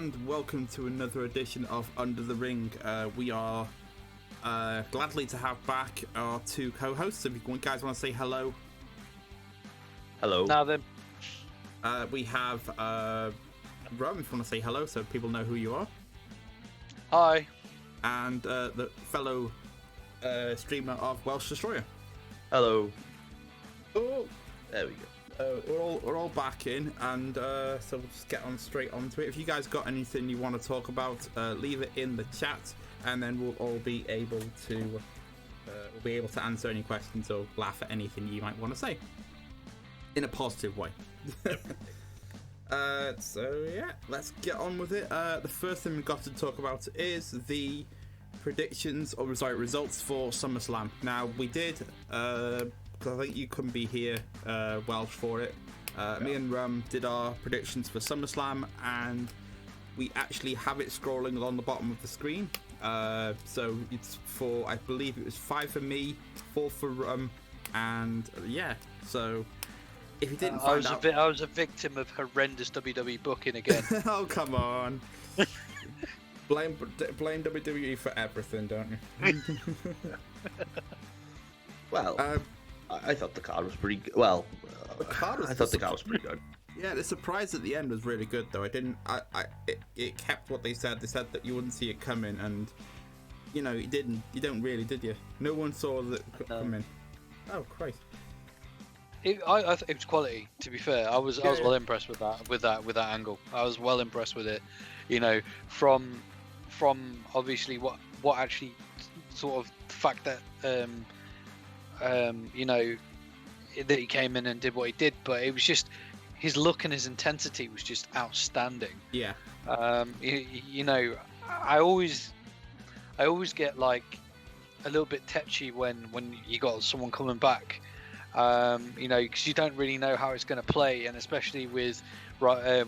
and welcome to another edition of Under the Ring. We are gladly to have back our two co-hosts. If you guys want to say hello. Hello. Now then. We have Rum, if you want to say hello so people know who you are. Hi. And the fellow streamer of w3lsh. Hello. Oh, there we go. We're all back in, and so we'll just get on straight onto it. If you guys got anything you want to talk about, leave it in the chat, and then we'll all be able to answer any questions or laugh at anything you might want to say in a positive way. So yeah, let's get on with it. The first thing we've got to talk about is the predictions or results for SummerSlam. Now we did. I think you couldn't be here, Welsh, for it. Me and Rum did our predictions for SummerSlam, and we actually have it scrolling along the bottom of the screen. So it's for, I believe it was 5 for me, 4 for Rum, and yeah. So if you didn't find out, I was a victim of horrendous WWE booking again. Oh come on! blame WWE for everything, don't you? Well. I thought the card was pretty good. Well, I thought the card was pretty good. Yeah, the surprise at the end was really good, though. It kept what they said. They said that you wouldn't see it coming, and you know, you didn't. You don't really, did you? No one saw that coming. Oh Christ! It was quality. To be fair, I was well impressed with that angle. I was well impressed with it. You know, from obviously what actually sort of the fact that. You know, that he came in and did what he did, but it was just his look and his intensity was just outstanding. Yeah. You know, I always get like a little bit tetchy when you got someone coming back. You know, because you don't really know how it's going to play, and especially with a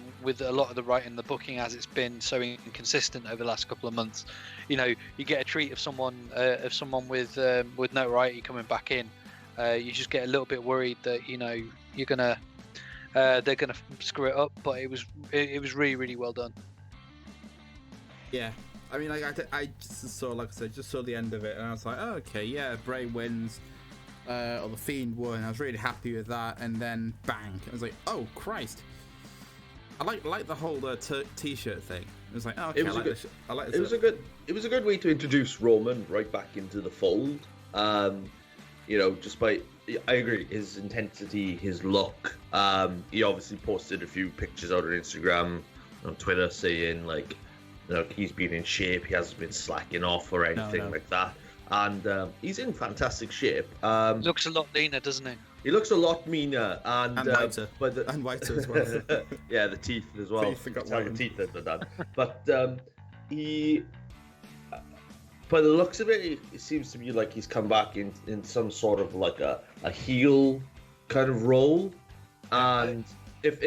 lot of the writing, the booking as it's been so inconsistent over the last couple of months. You know, you get a treat of someone with notoriety coming back in. You just get a little bit worried that, you know, they're gonna screw it up. But it was really, really well done. Yeah, I mean, like I just saw, like I said, just saw the end of it, and I was like, oh, okay, yeah, Bray wins, or the Fiend won. I was really happy with that, and then bang, I was like, oh Christ. I like the whole t-shirt thing. It was like, oh, okay, it was a good way to introduce Roman right back into the fold. You know, I agree, his intensity, his look. He obviously posted a few pictures out on Instagram, on Twitter, saying like, you know, he's been in shape, he hasn't been slacking off or anything like that. And he's in fantastic shape. Looks a lot leaner, doesn't he? He looks a lot meaner and whiter, and whiter as well. Yeah, the teeth as well. Teeth are done. But by the looks of it, it seems to be like he's come back in some sort of like a heel kind of role. And if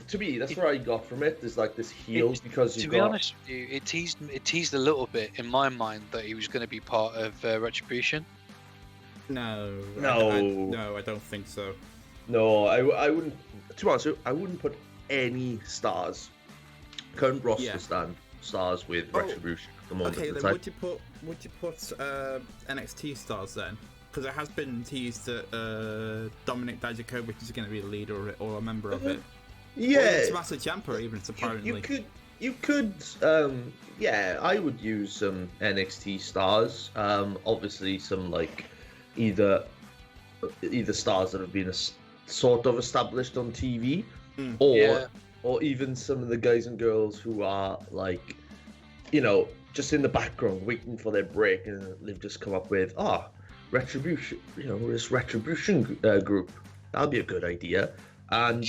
to me, that's what I got from it. There's like this heel because to be honest with you, it teased a little bit in my mind that he was going to be part of Retribution. No, I don't think so. No, I wouldn't. To be honest, I wouldn't put any current roster stars with Retribution at the moment. Okay, then would you put NXT stars then? Because it has been teased that Dominic Dijakovic is going to be the leader or a member of it. Yeah, or Tommaso Ciampa even apparently. You could. Yeah, I would use some NXT stars. Obviously, some like either stars that have been sort of established on TV, or even some of the guys and girls who are like, you know, just in the background waiting for their break, and they've just come up with Retribution. You know, this Retribution group. That'll be a good idea, and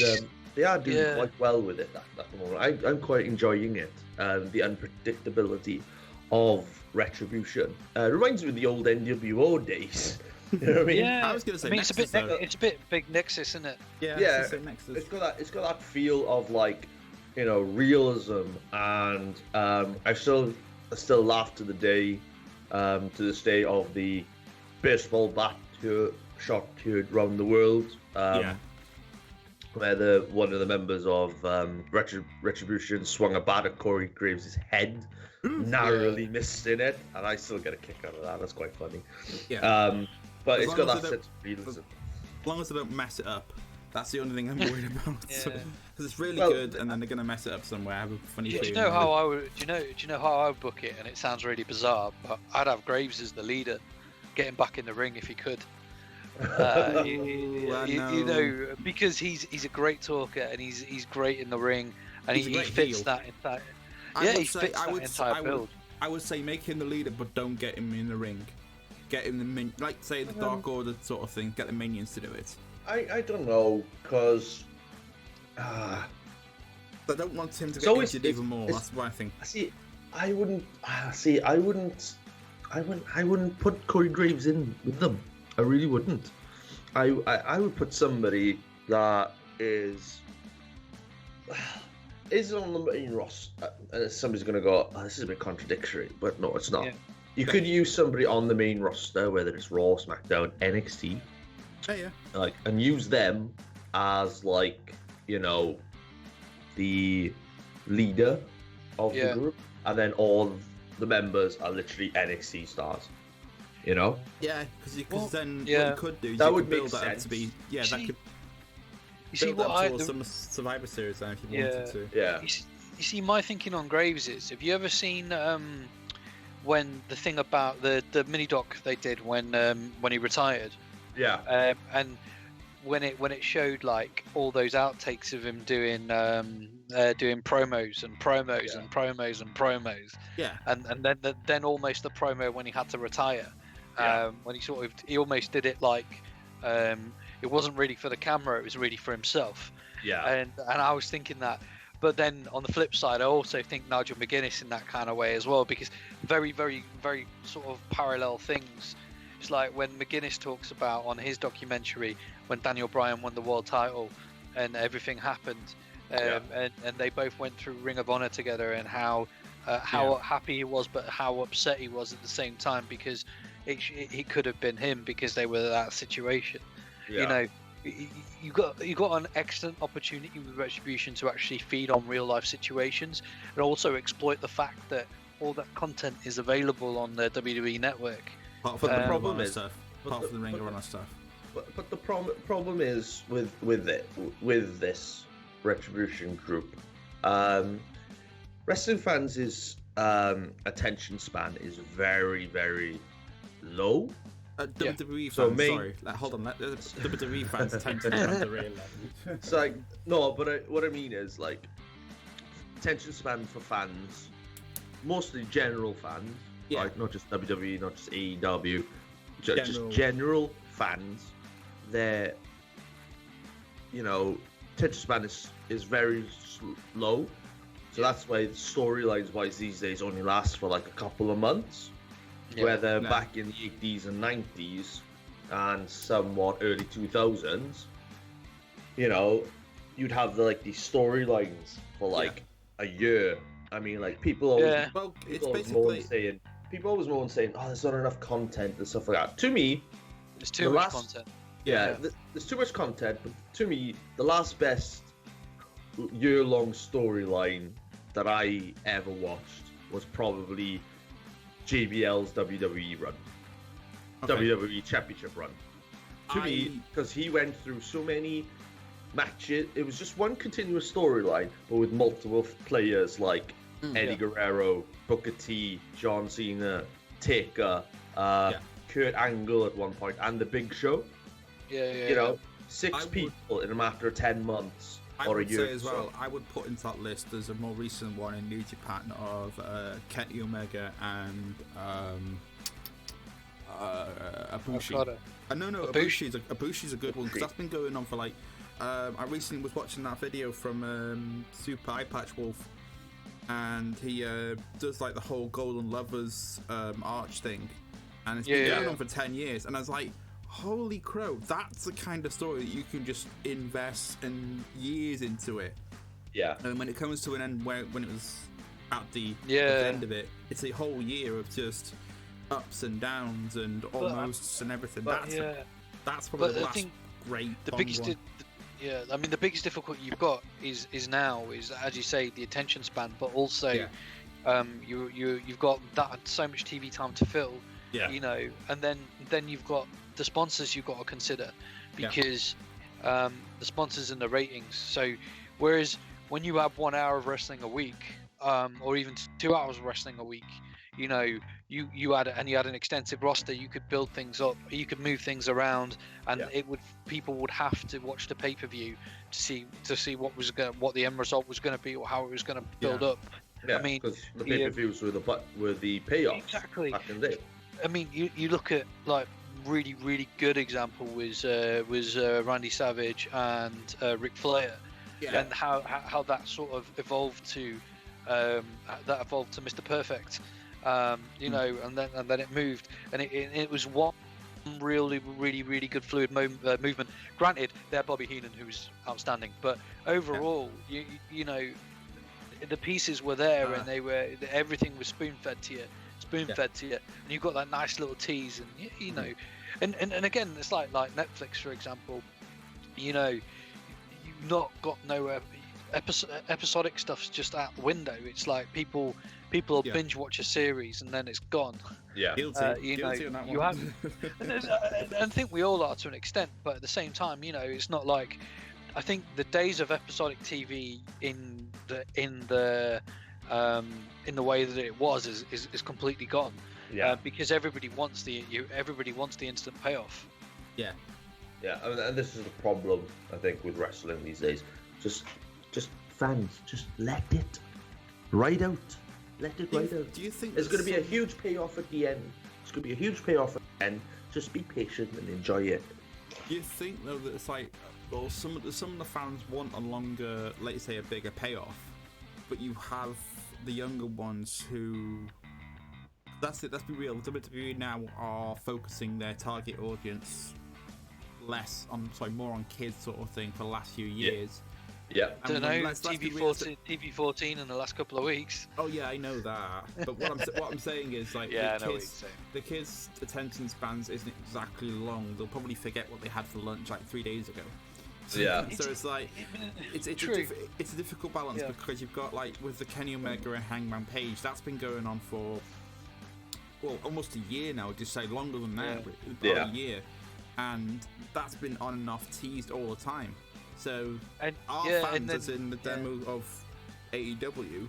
they are doing quite well with it at the moment. I'm quite enjoying it. The unpredictability of Retribution reminds me of the old NWO days. You know what I mean? Yeah, I was going to say Nexus, it's a bit big Nexus, isn't it? Yeah. Nexus. It's got that feel of like, you know, realism, and I still laugh to this day of the baseball bat shot around the world. where one of the members of Retribution swung a bat at Corey Graves' head, narrowly missing it, and I still get a kick out of that. That's quite funny. Yeah. But As it's long got as that they sense of realism. As long as they don't mess it up. That's the only thing I'm worried about. Yeah. Because it's really good, and then they're gonna mess it up somewhere. I have a funny Do feeling. you know how I would? Do you know how I would book it? And it sounds really bizarre, but I'd have Graves as the leader, get him back in the ring if he could. You know, because he's a great talker and he's great in the ring, and he fits heel. that entire. He fits that entire build. I would say make him the leader, but don't get him in the ring. Get him the like say the Dark Order sort of thing. Get the minions to do it. I don't know, because I don't want him to get injured even more. That's what I think. I wouldn't put Corey Graves in with them. I really wouldn't. I would put somebody that is on the main roster. And somebody's gonna go, oh, this is a bit contradictory, but no, it's not. Yeah. You could use somebody on the main roster, whether it's Raw, SmackDown, NXT. Yeah. And use them as the leader of the group, and then all the members are literally NXT stars. Yeah, because then what you could do is that you would could build make that up sense. to be that could. You see build what that towards some Survivor Series then if you wanted to. Yeah. You see, my thinking on Graves is: have you ever seen when the thing about the mini doc they did when he retired? Yeah. And when it showed like all those outtakes of him doing promos and promos and promos and promos. Yeah. And then almost the promo when he had to retire. When he almost did it like it wasn't really for the camera, it was really for himself. Yeah. And I was thinking that. But then on the flip side, I also think Nigel McGuinness in that kind of way as well, because very, very, very sort of parallel things. It's like when McGuinness talks about on his documentary when Daniel Bryan won the world title and everything happened, and they both went through Ring of Honor together, and how happy he was, but how upset he was at the same time, because it could have been him because they were in that situation. You got an excellent opportunity with Retribution to actually feed on real life situations and also exploit the fact that all that content is available on the WWE network. Apart from the problem is stuff. Apart from the Ring of Honor stuff. But the problem is with this Retribution group, wrestling fans' attention span is very, very low. WWE fans, sorry. Hold on. WWE fans tend to be on the real level. It's like, no, but what I mean is, like, attention span for fans, mostly general fans, like not just WWE, not just AEW, just general fans, their, attention span is very low. So that's why storylines wise these days only last for like a couple of months. Whether back in the 80s and 90s and somewhat early 2000s, you'd have these storylines for a year. I mean, like people always, people always moan saying, "Oh, there's not enough content and stuff like that." To me, there's too much content. There's too much content. But to me, the last best year-long storyline that I ever watched was probably JBL's WWE run, WWE Championship run. To me, because he went through so many matches, it was just one continuous storyline, but with multiple players like Eddie Guerrero, Booker T, John Cena, Taker, Kurt Angle at one point, and The Big Show. Six people in a matter of 10 months. I would say as well, I would put into that list, there's a more recent one in New Japan of Kenny Omega and Ibushi. Ibushi's a good one, because that's been going on for I recently was watching that video from Super Eye Patch Wolf, and he does the whole Golden Lovers arch thing, and it's been going on for 10 years, and I was like, holy crow, that's the kind of story that you can just invest years into it. And when it comes to an end, when it was at the end of it, it's a whole year of just ups and downs and almosts and everything. That's probably the last great the Yeah, I mean the biggest difficulty you've got is now is, as you say, the attention span, but also you've got that so much TV time to fill. Yeah. You know, and then you've got the sponsors you've got to consider, because the sponsors and the ratings. So whereas when you have 1 hour of wrestling a week, or even 2 hours of wrestling a week, you know, you had an extensive roster, you could build things up, you could move things around, and people would have to watch the pay-per-view to see what the end result was going to be, or how it was going to build up. Yeah, I mean, because the pay-per-views were the payoffs exactly back in the day. I mean, you look at, like, really good example was Randy Savage and Ric Flair, and how that sort of evolved to Mr. Perfect. You know, and then it moved, and it was one really good fluid movement. Granted, they had Bobby Heenan, who was outstanding, but overall, you know, the pieces were there, and everything was spoon fed to you, and you got that nice little tease, and you know, and again, it's like Netflix, for example. You know, you've not got no episodic stuff's just out the window. It's like people binge watch a series and then it's gone. Yeah, you know, you have, and I think we all are to an extent, but at the same time, you know, it's not like, I think the days of episodic TV in the way that it was is completely gone. Because everybody wants the instant payoff. Yeah, I mean, and this is the problem, I think, with wrestling these days. Just fans, just let it ride out. Let it ride out. Do you think there's going to be a huge payoff at the end? It's going to be a huge payoff at the end. Just be patient and enjoy it. Do you think, though, that it's like, well, some of the fans want a longer, let's say, a bigger payoff, but you have the younger ones who, let's be real, WWE now are focusing their target audience more on kids sort of thing for the last few years. Yeah. I don't know, TV14 in the last couple of weeks. Oh yeah, I know that. But what I'm saying is, like, the kids' attention spans isn't exactly long. They'll probably forget what they had for lunch like 3 days ago. Yeah. So it's like it's a difficult balance, because you've got, like, with the Kenny Omega and Hangman Page, that's been going on for, well, almost a year now. Just say longer than that, about a year, and that's been on and off, teased all the time. So our fans, as in the demo of AEW,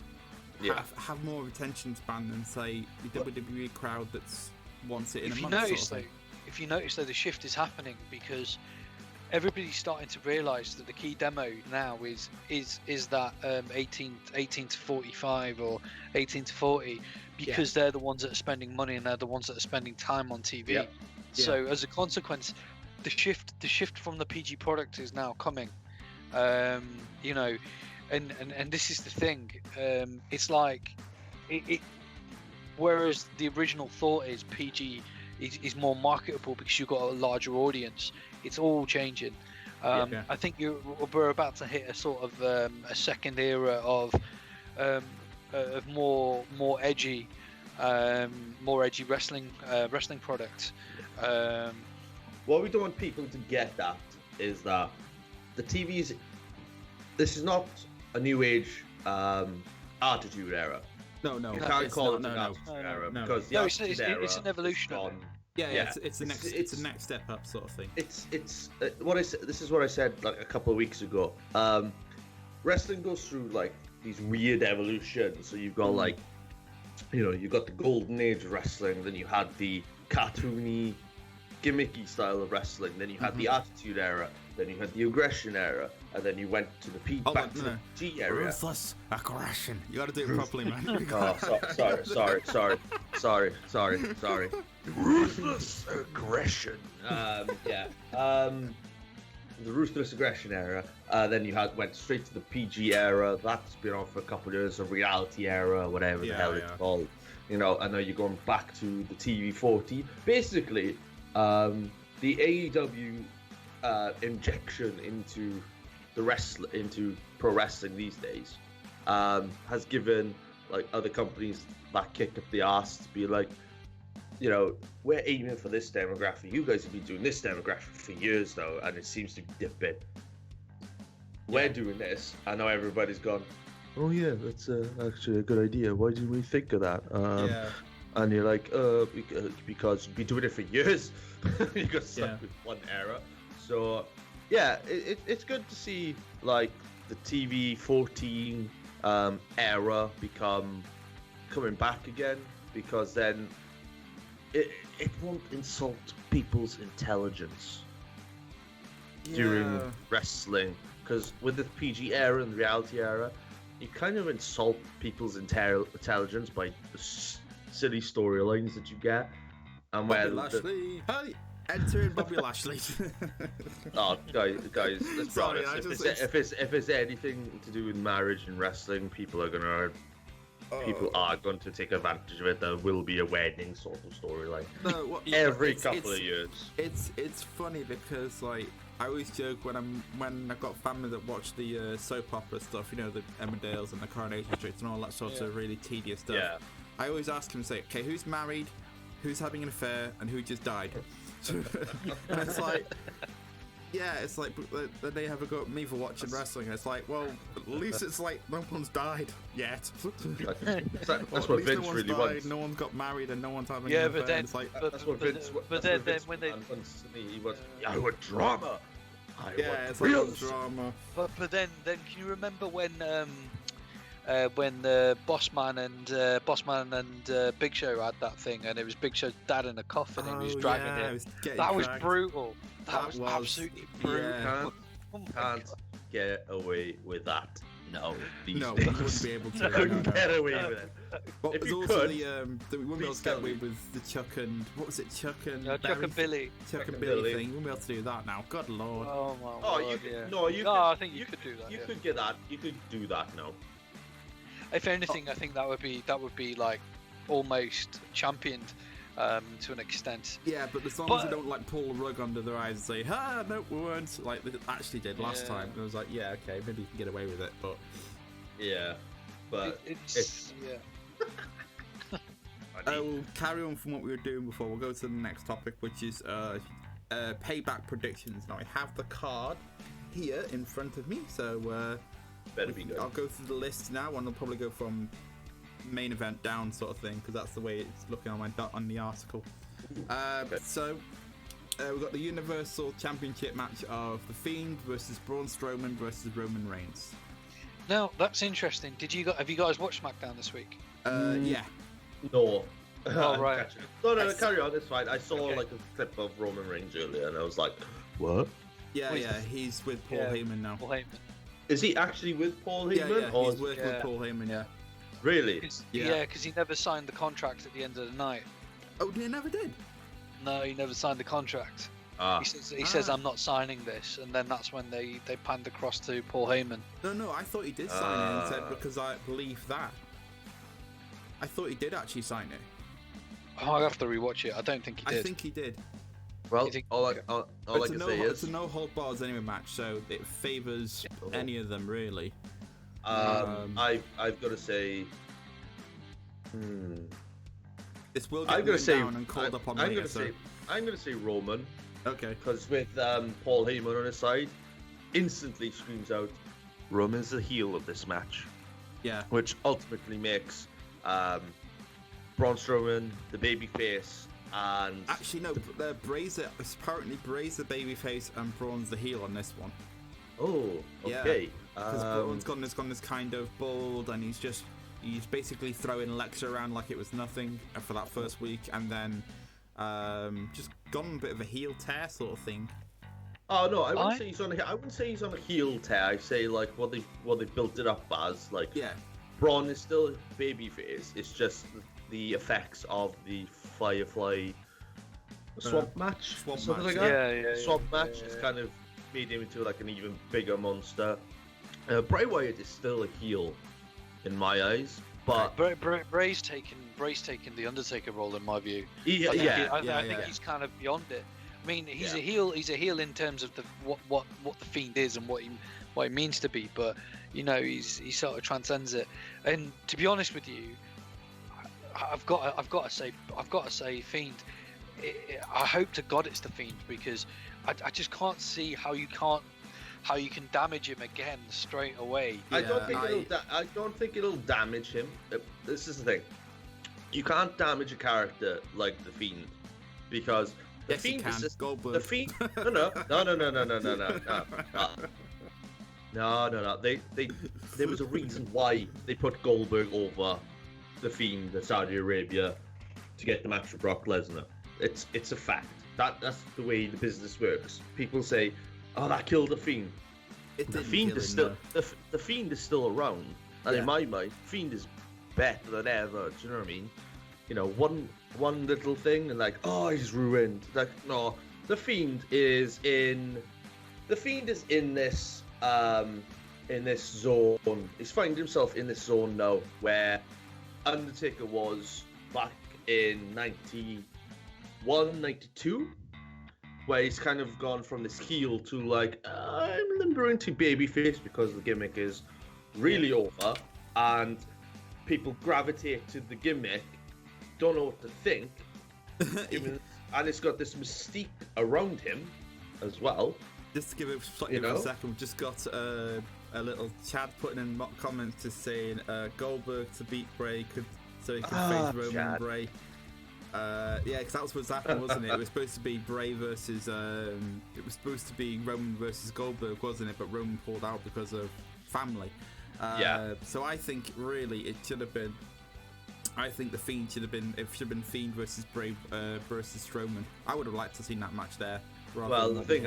have more of attention span than, say, the WWE crowd that's wants it in a month. If you notice, though, the shift is happening because everybody's starting to realise that the key demo now is that 18 to 45 or 18 to 40, because they're the ones that are spending money and they're the ones that are spending time on TV. So as a consequence, the shift from the PG product is now coming. You know, and this is the thing. It's like it. Whereas the original thought is PG is more marketable because you've got a larger audience. It's all changing. I think we're about to hit a sort of a second era of more edgy wrestling products. What we don't want people to get at is that the TV's. This is not a new age attitude era. No, you can't call it an attitude era because it's an evolution of it. It's the next step up sort of thing. It's what I said. This is what I said like a couple of weeks ago. Wrestling goes through like these weird evolutions. So you've got like, you know, you've got the golden age of wrestling. Then you had the cartoony, gimmicky style of wrestling. Then you had the attitude era. Then you had the aggression era, and then you went to the the G area. Ruthless aggression. You got to do it properly, man. Sorry. Ruthless aggression. The ruthless aggression era. Then you went straight to the PG era. That's been on for a couple of years. The reality era, whatever the hell it's called. You know, and now you're going back to the TV40. Basically, the AEW. Injection into into pro wrestling these days has given like other companies that kick up the arse to be like, you know, we're aiming for this demographic. You guys have been doing this demographic for years now, and it seems to be dipping. we're doing this, and now everybody's gone, oh yeah, that's actually a good idea. Why didn't we think of that? Yeah. And you're like, because you've been doing it for years. You got stuck with one era. So, yeah, it's good to see like the TV 14 era coming back again, because then it won't insult people's intelligence during wrestling. Because with the PG era and the reality era, you kind of insult people's intelligence by the silly storylines that you get. And Bobby Lashley. Hey, enter in Bobby Lashley. Oh, guys, let's be honest. If it's anything to do with marriage and wrestling, people are going to take advantage of it. There will be a wedding sort of storyline. No, every couple of years. It's funny because like I always joke when I've got family that watch the soap opera stuff, you know, the Emmerdales and the Coronation Street and all that sort of really tedious stuff. Yeah. I always ask them, say, okay, who's married, who's having an affair, and who just died? And it's like, yeah, it's like then they have a go at me for watching wrestling. And it's like, well, at least it's like no one's died yet. That's what Vince really wants. No one's got married and no one's having an affair. Then it's like, that's what Vince. But then when they wants to me, he wants, I want drama. It's real like drama. But then can you remember when Bossman and Big Show had that thing, and it was Big Show's dad in a coffin and he was dragging it. That was brutal. That was absolutely brutal. Yeah. Can't get away with that. No, we wouldn't be able to. Couldn't get away with it. But there's also the we wouldn't be able to get away with the Chuck and what was it, Chuck and Billy thing. We wouldn't be able to do that now. God Lord. Oh my God. I think you could do that. You could get that. You could do that now. If anything, I think that would be like almost championed to an extent. Yeah, but as long as they don't like pull the rug under their eyes and say, no, we weren't, like they actually did last time. And I was like, yeah, okay, maybe you can get away with it, but it's we'll carry on from what we were doing before. We'll go to the next topic, which is payback predictions. Now I have the card here in front of me, so better be good. I'll go through the list now, and I'll probably go from main event down sort of thing, because that's the way it's looking on the article. So we've got the Universal Championship match of The Fiend versus Braun Strowman versus Roman Reigns. Now that's interesting. Have you guys watched SmackDown this week? Yeah. No. Oh right. No, carry on. It's fine. I saw like a clip of Roman Reigns earlier, and I was like, what? Yeah, he's with Paul Heyman now. Paul Heyman. Is he actually with Paul Heyman? Yeah, he's working with Paul Heyman, yeah. Really? Because he never signed the contract at the end of the night. Oh, he never did? No, he never signed the contract. He says, I'm not signing this, and then that's when they panned across to Paul Heyman. No, I thought he did sign it and said, because I believe that. I thought he did actually sign it. Oh, I'll have to rewatch it. I don't think he did. I think he did. Well, all I can say is... It's a no-hold bars anyway match, so it favours any of them, really. I've got to say... This will get down and called up on later, I'm going to say Roman. Okay. Because with Paul Heyman on his side, instantly screams out, Roman's the heel of this match. Yeah. Which ultimately makes Braun Strowman the babyface, and... Actually, no, apparently Bray's the babyface and Braun's the heel on this one. Oh, okay. Because Braun's gone this kind of bald, and he's basically throwing Alexa around like it was nothing for that first week, and then just gone a bit of a heel tear sort of thing. Oh no, I wouldn't say he's on a heel tear. I say like what they built it up as, like Braun is still a babyface. It's just the effects of the Firefly swamp match, something like that. Swamp match has kind of made him into like an even bigger monster. Bray Wyatt is still a heel in my eyes, but Bray's taken the Undertaker role in my view. I think he's kind of beyond it. I mean, he's a heel. He's a heel in terms of what the Fiend is and what he means to be. But you know, he sort of transcends it. And to be honest with you, I've got to say Fiend. I hope to God it's the Fiend, because I just can't see how you can't how you can damage him again straight away. I don't think it'll damage him. This is the thing. You can't damage a character like the Fiend because the Yes, Fiend you can. is just Goldberg. the Fiend. No. There was a reason why they put Goldberg over the Fiend in Saudi Arabia to get the match with Brock Lesnar. It's a fact. That's the way the business works. People say, "Oh, that killed the Fiend." The Fiend is still the Fiend is still around, and in my mind, Fiend is better than ever. Do you know what I mean? You know, one little thing and like, oh, he's ruined. Like, no, the Fiend is in this zone. He's finding himself in this zone now where Undertaker was back in 91, 92, where he's kind of gone from this heel to like, I'm limbering to babyface because the gimmick is really over and people gravitate to the gimmick, don't know what to think, and it's got this mystique around him as well. Just to give it for a second, we've just got a little Chad putting in comments to saying Goldberg to beat Bray so he could face Roman Chad. Bray. Yeah, because that's what's happened, wasn't it? It was supposed to be Bray versus. It was supposed to be Roman versus Goldberg, wasn't it? But Roman pulled out because of family. So I think really it should have been. I think the Fiend should have been. It should have been Fiend versus Bray versus Strowman. I would have liked to have seen that match there. Well, the thing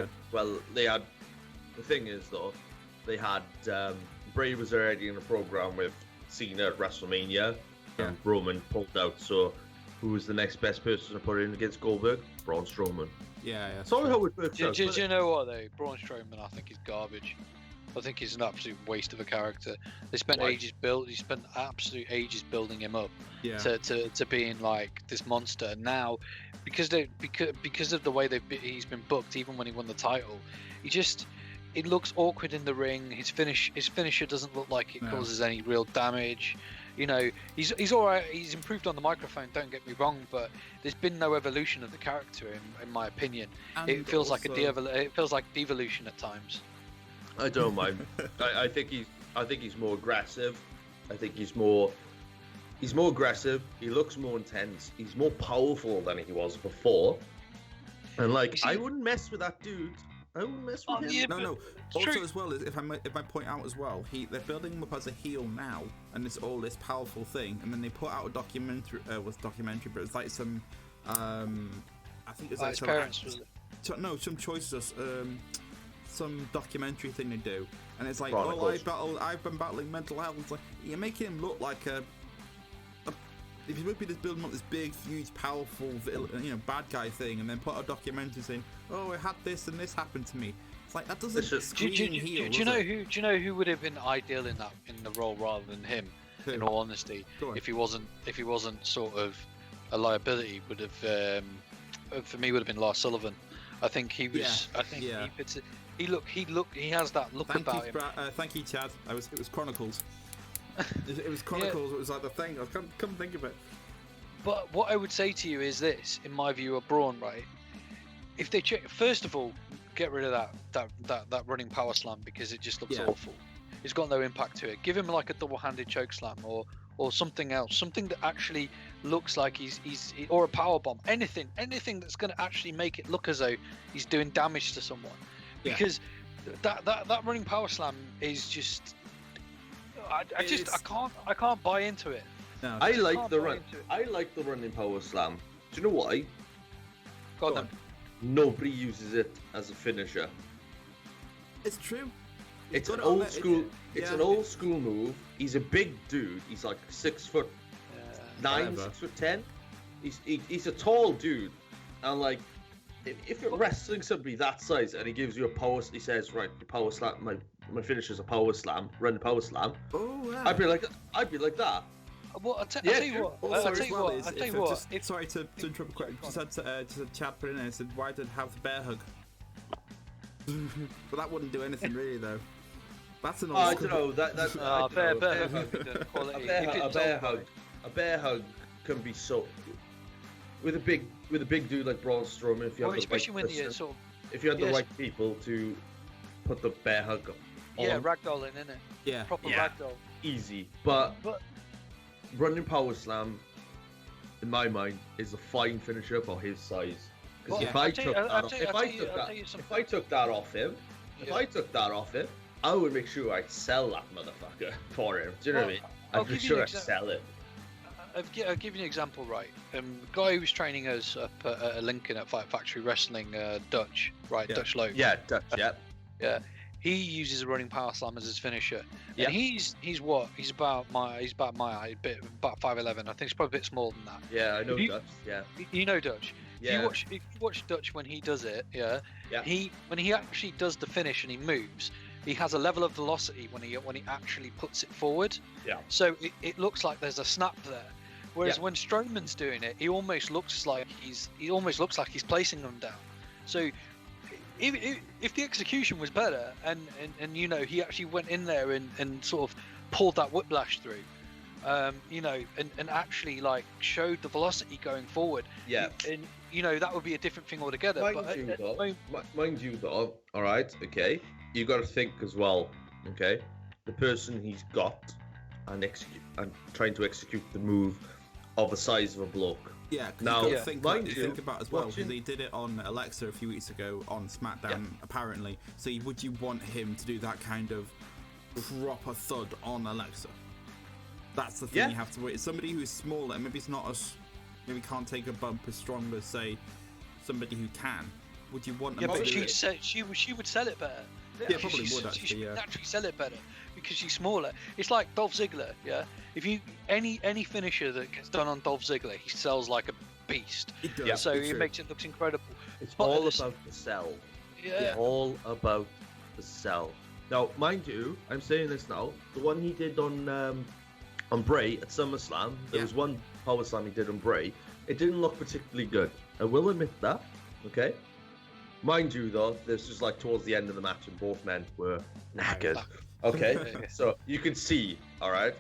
is though, they had Bray was already in a program with Cena at WrestleMania, and Roman pulled out. So, who was the next best person to put in against Goldberg? Braun Strowman. Yeah. Sorry how it works out. Do you know what though? Braun Strowman, I think, is garbage. I think he's an absolute waste of a character. They spent absolute ages building him up to being like this monster. Now, because of the way he's been booked, even when he won the title, it looks awkward in the ring. His finisher doesn't look like it causes any real damage. You know, he's all right. He's improved on the microphone. Don't get me wrong, but there's been no evolution of the character, in my opinion. And it feels like devolution at times. I don't mind. I think he's more aggressive. I think he's more aggressive. He looks more intense. He's more powerful than he was before. And like, I wouldn't mess with that dude. I wouldn't mess with him. Yeah, no. Also, true. As well, if I point out as well, they're building him up as a heel now, and it's all this powerful thing, and then they put out a documentary. But it's like some, I think it's like his parents, was it? Some choices. Some documentary thing they do, and it's like, I've been battling mental health. It's like, you're making him look like if you would be just building up this big, huge, powerful, bad guy thing, and then put a documentary saying, oh, I had this and this happened to me. It's like, that doesn't scream heel. Do you know who would have been ideal in the role rather than him? Who? In all honesty, if he wasn't sort of a liability, would have for me would have been Lars Sullivan. I think he was. Yeah. I think he fits it. He has that look about him. Thank you, Chad. It was Chronicles. It was Chronicles. It was like the thing. I couldn't think of it. But what I would say to you is this: in my view, of Braun, right? If they first of all, get rid of that running power slam because it just looks awful. It's got no impact to it. Give him like a double-handed choke slam or something else, something that actually looks like he's or a power bomb. Anything that's going to actually make it look as though he's doing damage to someone. Because that running power slam is just I can't buy into it. No, I like the running power slam. Do you know why? Go on. Nobody uses it as a finisher. It's true. It's an old school. It's an old school move. He's a big dude. He's like 6'9", 6'10". He's a tall dude, and like if you're wrestling somebody that size and he gives you a power, he says, right, your power slam. My finish is a power slam. Run the power slam. Oh, yeah. I'd be like that. Well, I'll tell you what. Sorry to interrupt quick. Just had Chad put in there and said, why did it have the bear hug? But that wouldn't do anything really, though. That's an old I don't know. A bear hug can be so with a big dude like Braun Strowman. If you have the right person, if you had the right people to put the bear hug on. Yeah, ragdolling, innit? Yeah. Proper Yeah. ragdoll. Easy. But But running power slam, in my mind, is a fine finisher for his size. Because Well, if I I'll tell you- took that I'll off, tell you- if I'll I tell you- took I'll that, tell you if something. I took that off him, if Yeah. I took that off him, I would make sure I'd sell that motherfucker for him. Do you know what I mean? I'll I'd make give you sure an I'd sell it. I'll give you an example, right? The guy who was training us up at Lincoln at Fight Factory Wrestling, Dutch, right? Yeah. Dutch Low. Yeah, Dutch, yeah. Yeah. He uses a running power slam as his finisher. Yeah. And he's what? He's about my height, about 5'11". I think he's probably a bit smaller than that. Yeah, I know You- Dutch, yeah. You know Dutch. Yeah. If you watch Dutch when he does it, yeah. Yeah. When he actually does the finish and he moves, he has a level of velocity when he actually puts it forward. Yeah. So it looks like there's a snap there. Whereas Yeah. when Strowman's doing it, he almost looks like he's placing them down. So if the execution was better and you know he actually went in there and sort of pulled that whiplash through, you know, and actually like showed the velocity going forward, Yeah. and you know that would be a different thing altogether. Mind but you, at the though, moment- mind you though, all right, okay, you got to think as well, okay, the person he's got and trying to execute the move of the size of a bloke. Yeah, 'cause Now, you Yeah. gotta think, mind you, think about as well, because watching- he did it on Alexa a few weeks ago on SmackDown, apparently. So would you want him to do that kind of proper thud on Alexa? That's the thing Yeah. you have to wait. Somebody who's smaller, and maybe it's not as, maybe can't take a bump as strong as, say, somebody who can. Would you want them yeah, to but do it? she would sell it better. Yeah, probably would, She actually, should yeah. actually sell it better because she's smaller. It's like Dolph Ziggler, yeah. If you any finisher that gets done on Dolph Ziggler, he sells like a beast. It does, Yeah. So it's it true. makes it look incredible. It's But all this- about the sell. Yeah. All about the sell. Now, mind you, I'm saying this now. The one he did on Bray at SummerSlam, there Yeah. was one power slam he did on Bray. It didn't look particularly good. I will admit that. Okay. Mind you, though, this was like towards the end of the match, and both men were knackered. Okay, so you can see, all right.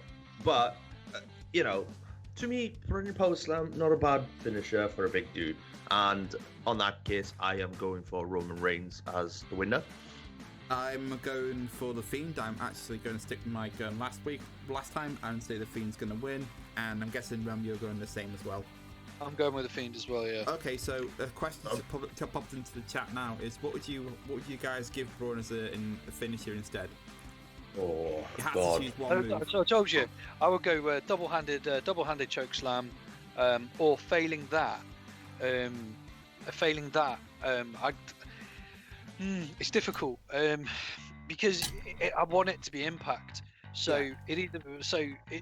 But you know, to me, running power slam not a bad finisher for a big dude. And on that case, I am going for Roman Reigns as the winner. I'm going for the Fiend. I'm actually going to stick with my gun last time, and say the Fiend's going to win. And I'm guessing you're going the same as well. I'm going with the Fiend as well. Yeah. Okay, so a question to popped into the chat now is what would you guys give Braun as a finisher instead? Oh You had God! to choose one move. So I told you, I would go double-handed choke slam, or failing that, it's difficult because I want it to be impact. So it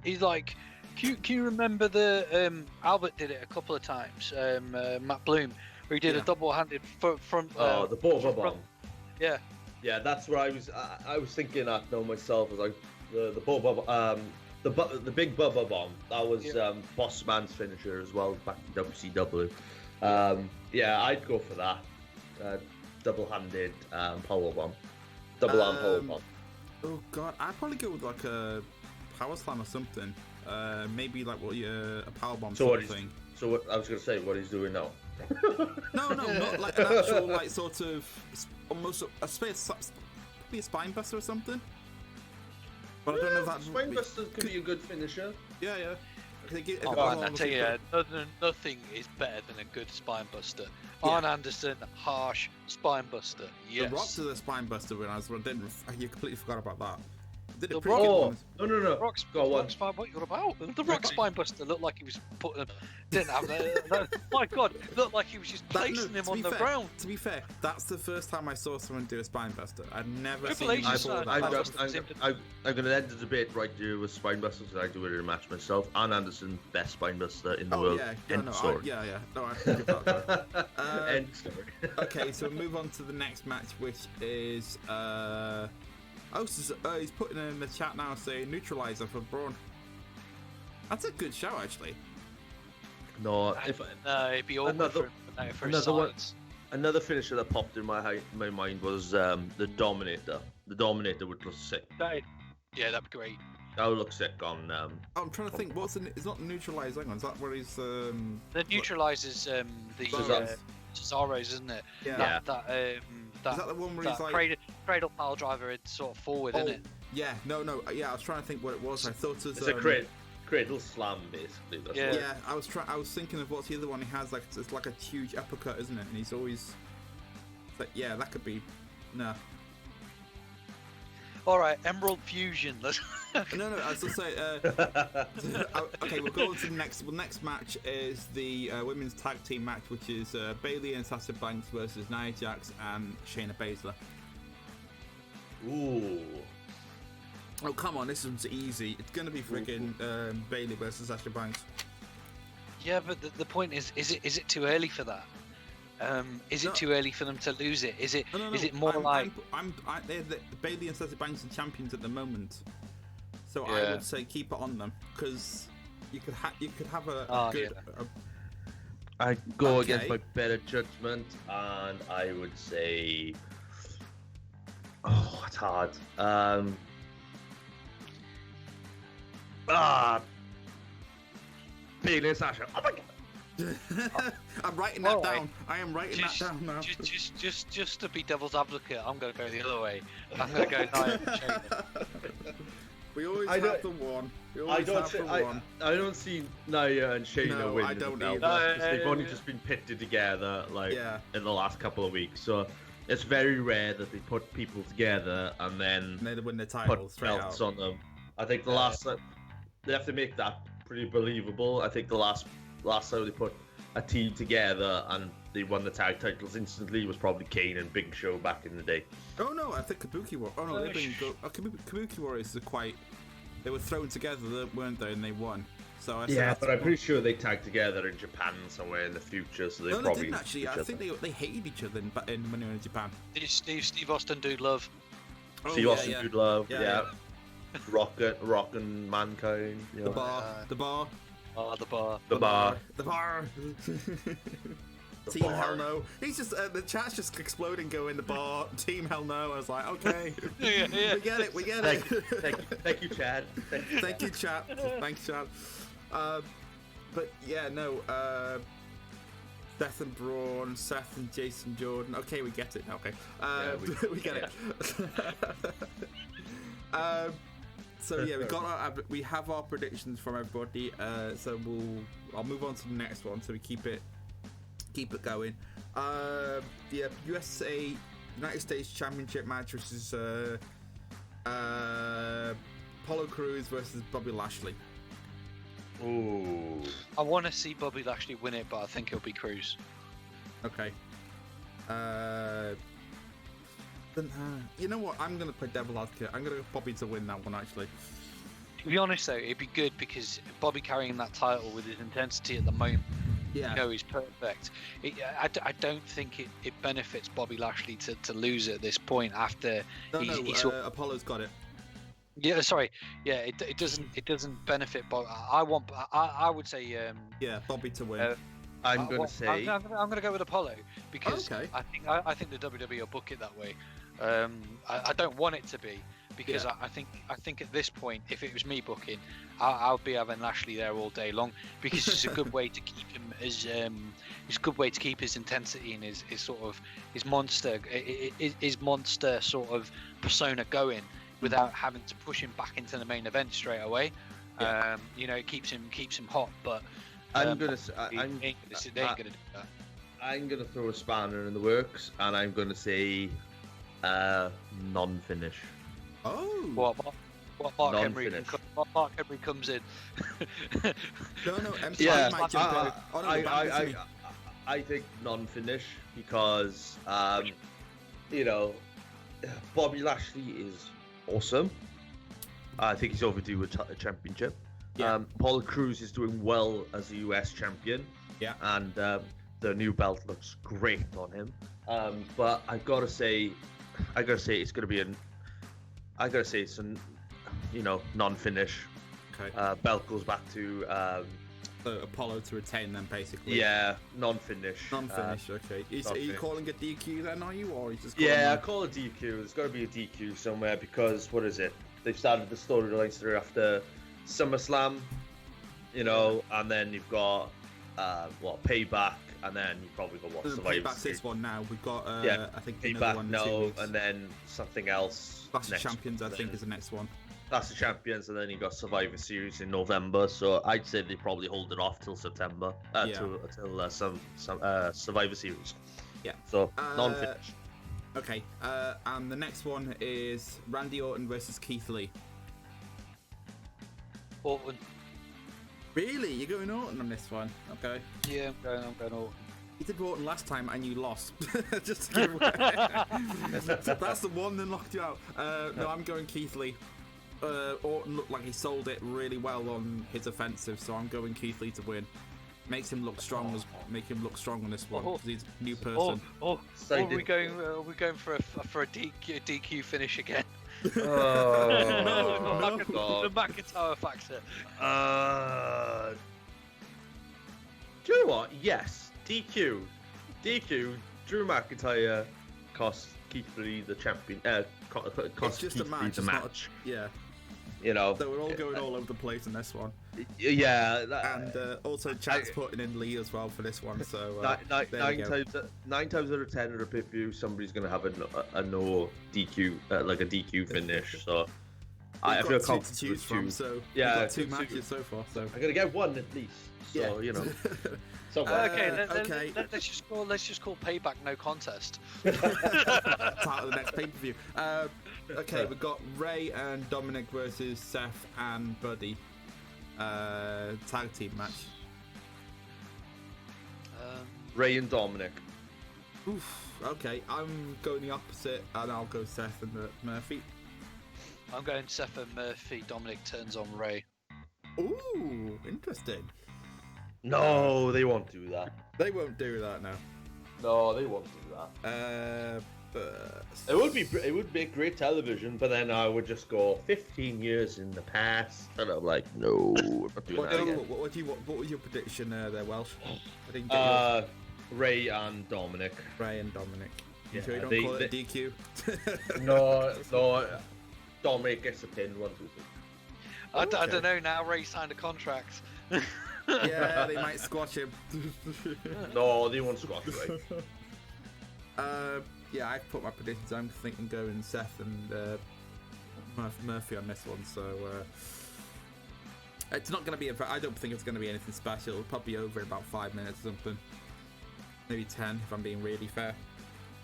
is like. Can you remember the Albert did it a couple of times? Matt Bloom, where he did a double-handed front. The Bubba bomb. Yeah. Yeah, that's where I was thinking that though myself. Was like the Bubba, the big Bubba bomb. That was Boss Man's finisher as well back in WCW. Yeah, I'd go for that. Double-handed power bomb, double arm power bomb. Oh God, I'd probably go with like a power slam or something. Maybe like a power bomb So sort what of thing. So what I was gonna say, what he's doing now? No, not like an actual like sort of almost a space, probably a spine buster or something. But I don't know if that Spine Busters could be a good finisher. Yeah. Oh man, I tell you, nothing is better than a good spine buster. Arn Anderson, harsh spine buster. Yes. The Rock to the spine buster when I you completely forgot about that. Did The it pretty Rock- good. No. Rock's Go on. spine, what you're about? The Rock spine buster looked like he was putting. Didn't have. My God, looked like he was just placing him on the ground. To be fair, that's the first time I saw someone do a spine buster. I'd never Triple seen H him is before like- that. I'm going to end the debate right here with spine busters. I do it in a match myself. Arn Anderson, best spine buster in the world. End story. No, I give that. End story. Okay, so we'll move on to the next match, which is he's putting in the chat now saying neutralizer for Braun. That's a good show, actually. No, It'd be awkward Another- for another one- silence. another finisher that popped in my mind was the Dominator. The Dominator would look sick. That'd be great. That would look sick on. I'm trying to think. It's not neutralizer. Hang on, is that where he's? The neutralizes the Cesaro. Cesaro's, isn't it? Yeah. Yeah. That Is that the one where he's like? cradle pile driver. It's sort of forward, isn't it? Yeah, no, yeah. I was trying to think what it was. I thought it was. It's a cradle slam, basically. That's Yeah. what. Yeah, I was thinking of what's the other one he has. Like it's like a huge uppercut, isn't it? And he's always. Like, yeah, that could be. No. All right, Emerald Fusion. Let's. No, I was just say. Okay, we'll go on to the next. Well, next match is the women's tag team match, which is Bayley and Sasha Banks versus Nia Jax and Shayna Baszler. Ooh. Oh come on, this one's easy. It's gonna be friggin' Bayley versus Sasha Banks. Yeah, but the point is it too early for that? Is it too early for them to lose it? Is it? No. Is it more like? Bayley and Sasha Banks are champions at the moment, so I would say keep it on them because you could have a good. Yeah. I go against my better judgment, and I would say, oh, it's hard. Bayley and Sasha. Oh my god. I'm writing that down. I am writing that down now. Just to be devil's advocate, I'm going to go the other way. I'm going to go Nia and Shayna. We always have the one. I don't see Nia and Shayna winning. I don't now, either. They've only just been pitted together in the last couple of weeks, so it's very rare that they put people together and then they win the title put belts on them. I think the last time they have to make that pretty believable. I think the last time they put a team together and they won the tag titles instantly was probably Kane and Big Show back in the day. Oh no, I think Kabuki Warriors. Oh no, Kabuki Warriors are quite. They were thrown together, weren't they? And they won. So but I'm pretty sure they tagged together in Japan somewhere in the future. So they probably didn't actually. I think they hated each other when they were in Japan. Did Steve Austin Dude Love? Steve Austin Dude Love. Yeah. Rockin' Mankind. You know. The bar. Oh, the bar. The bar. Team Hell No. He's just the chat's just exploding. Going the bar. Team Hell No. I was like, okay, yeah. We get it. Thank you, Chad. Thank you, Chad. Thanks, Chad. But yeah, no. Seth and Braun, Seth and Jason Jordan. Okay, we get it. Okay, we get it. So yeah, we have our predictions from everybody. So I'll move on to the next one. So we keep it going. The United States Championship match, which is Apollo Crews versus Bobby Lashley. Ooh. I want to see Bobby Lashley win it, but I think it'll be Crews. Okay. You know what? I'm going to play devil advocate. I'm going to go Bobby to win that one, actually. To be honest, though, it'd be good because Bobby carrying that title with his intensity at the moment, he's perfect. I don't think it benefits Bobby Lashley to lose at this point after. Apollo's got it. Yeah, sorry. Yeah, it doesn't benefit Bobby. I would say. Bobby to win. I'm going to say. I'm going to go with Apollo because I think the WWE will book it that way. I don't want it to be because I think at this point, if it was me booking, I'll be having Lashley there all day long because it's a good way to keep him it's a good way to keep his intensity and his sort of his monster sort of persona going without having to push him back into the main event straight away. It keeps him hot, but. I'm gonna do that. I'm gonna throw a spanner in the works, and I'm gonna say non-finish. Oh. What Mark Henry comes in. No, yeah. Might jump in. I think non-finish because Bobby Lashley is awesome. I think he's overdue a championship. Yeah. Apollo Crews is doing well as a US champion. Yeah. And the new belt looks great on him. But I gotta say it's gonna be it's non-finish. Okay. Belt goes back to Apollo to retain them basically. Yeah, non-finish. Non-finish. Okay. Are you calling it DQ then? Are you, or are you just? I call it DQ. There's got to be a DQ somewhere because what is it? They've started the storylines through after SummerSlam, and then you've got Payback, and then you probably got Survivor Payback's Series. this one now. We've got I think another Payback one in 2 weeks. and then something else. Clash of next Champions, I month, think, then. is the next one. Clash of Champions, and then you got Survivor Series in November. So I'd say they probably hold it off till September, till some Survivor Series. Yeah. So non-finished. Okay, and the next one is Randy Orton versus Keith Lee. Orton. Really? You're going Orton on this one? Okay. Yeah, I'm going Orton. You did Orton last time and you lost. Just to give away. So that's the one that knocked you out. No, I'm going Keith Lee. Orton looked like he sold it really well on his offensive, so I'm going Keith Lee to win. Makes him look strong. Make him look strong on this one because he's a new person. Are we going for a DQ finish again? No, the McIntyre factor. Do you know what? Yes, DQ. Drew McIntyre cost Keith Lee the champion. Cost It's just Keith a match. Lee the It's match. not yeah. You know. So we're all going all over the place in this one. Yeah. And also Chad's putting in Lee as well for this one. So nine times out of 10 at a pay-per-view, somebody's gonna have a no DQ, like a DQ finish. So I feel confident to choose from. So yeah, we've got 2 matches so far. So I'm gonna get one at least. So you know. So Okay, let's just call Payback no contest. Part of the next pay-per-view. Okay, we've got Ray and Dominic versus Seth and Buddy. Tag team match. Ray and Dominic. Oof. Okay, I'm going the opposite, and I'll go Seth and Murphy. I'm going Seth and Murphy. Dominic turns on Ray. Ooh, interesting. No, they won't do that. They won't do that now. No, they won't do that. But it would be great television, but then I would just go 15 years in the past, and I'm like, no, we're not doing that again. What was your prediction there, Welsh? I didn't get Ray and Dominic. Ray and Dominic. You Yeah, sure you don't call it a DQ? No, Dominic gets a pin, 1, 2, 3. I don't know now. Ray signed a contract. Yeah, they might squash him. No, they won't squash Ray. Yeah, I put my predictions. I'm thinking going Seth and Murphy on this one. So it's not going to be. I don't think it's going to be anything special. It'll probably be over in about 5 minutes or something. Maybe 10 if I'm being really fair.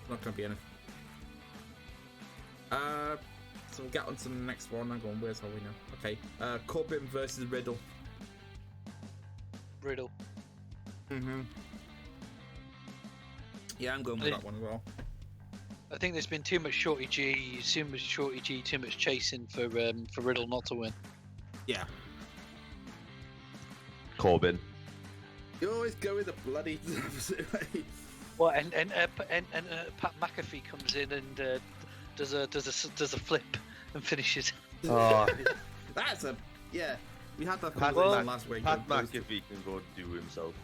It's not going to be anything. So we'll get on to the next one. I'm going, where's how we know? Okay, Corbin versus Riddle. Riddle. Yeah, I'm going with that one as well. I think there's been too much Shorty G, too much chasing for Riddle not to win. Yeah. Corbin. You always go with the bloody opposite way. Well, and Pat McAfee comes in and does a flip and finishes. Oh, That's yeah. We had that Pat, conversation last week. Pat McAfee can go do himself.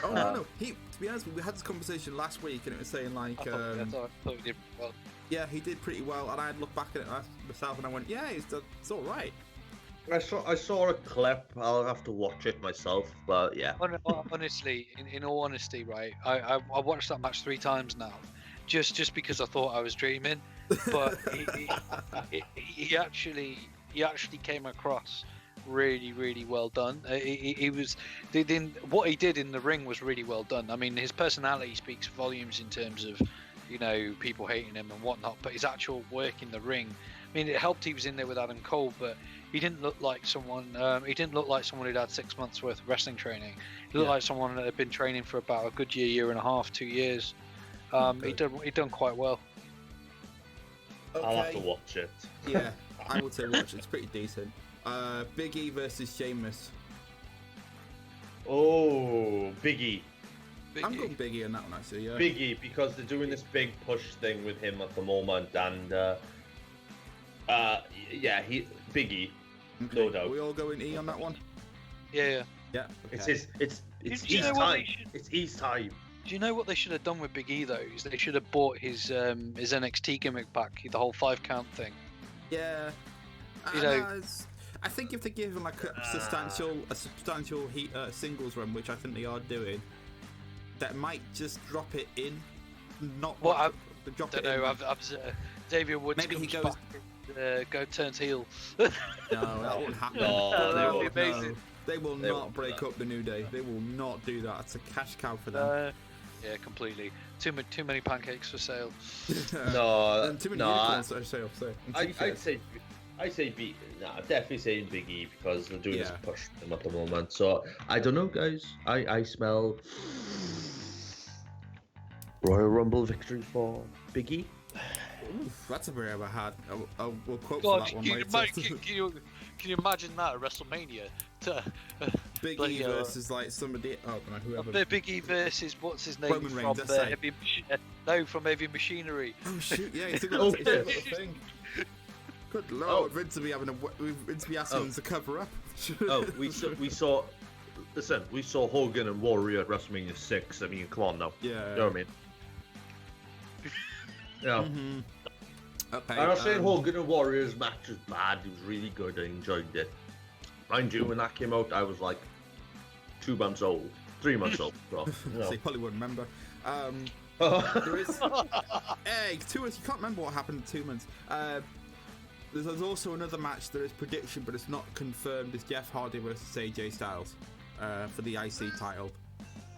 Oh no. To be honest, we had this conversation last week, and it was saying like, I thought he did well. yeah, he did pretty well, and I looked back at it myself, and I went, yeah, it's all right. I saw a clip. I'll have to watch it myself, but yeah. Honestly, in all honesty, right, I watched that match 3 times now, just because I thought I was dreaming, but he actually came across really, really well done. He was what he did in the ring was really well done. I mean, his personality speaks volumes in terms of, you know, people hating him and whatnot, but his actual work in the ring, I mean, it helped he was in there with Adam Cole, but he didn't look like someone who'd had 6 months worth of wrestling training. He looked like someone that had been training for about a good year and a half, 2 years. He done quite well. Okay. I'll have to watch it. Yeah, I would say watch it. It's pretty decent. Big E versus Sheamus. Oh, Biggie. I'm going Big E on that one actually. Yeah. Biggie, because they're doing this big push thing with him at the moment, and yeah, Biggie, no doubt. Are we all going E on that one? Yeah. Yeah. Okay. It's East time. It's East time. Do you know what they should have done with Big E though? Is they should have bought his NXT gimmick back, the whole 5 count thing. Yeah. You know, I think if they give him like a substantial singles run, which I think they are doing, that might just drop it in. Not Well, I drop don't it in. know. Xavier Woods Maybe he comes goes. back, go turns heel. No, that won't happen. No, that would won't. be amazing. No, they will They not won't do break that. up the New Day. They will not do that. It's a cash cow for them. Yeah, completely. Too many pancakes for sale. No, And too many no, unicorns. So. I'd say definitely saying Big E because they're doing this Yeah. push him at the moment. So I don't know, guys. I smell Royal Rumble victory for Big E. Oof, that's a very ever had. We'll quote God, for that one can later. you imagine that at WrestleMania? Big bloody E versus like somebody. Oh, no, whoever. The Big E versus what's his name Roman Reigns, from that's it. from Heavy Machinery. Oh shoot! Yeah, he's Oh, got yeah. the thing. Good lord, Vince will be asking him to cover up. Oh, we saw. Listen, we saw Hogan and Warrior at WrestleMania 6. I mean, come on now. Yeah. You know what I mean? Yeah. Mhm. Okay. I'm not saying Hogan and Warrior's match was bad. It was really good. I enjoyed it. Mind you, when that came out, I was like 2 months old, 3 months old. So, you know. So you probably wouldn't remember. Oh. There is. Hey, 2 months. You can't remember what happened in 2 months. There's also another match that is prediction, but it's not confirmed. It's Jeff Hardy versus AJ Styles for the IC title.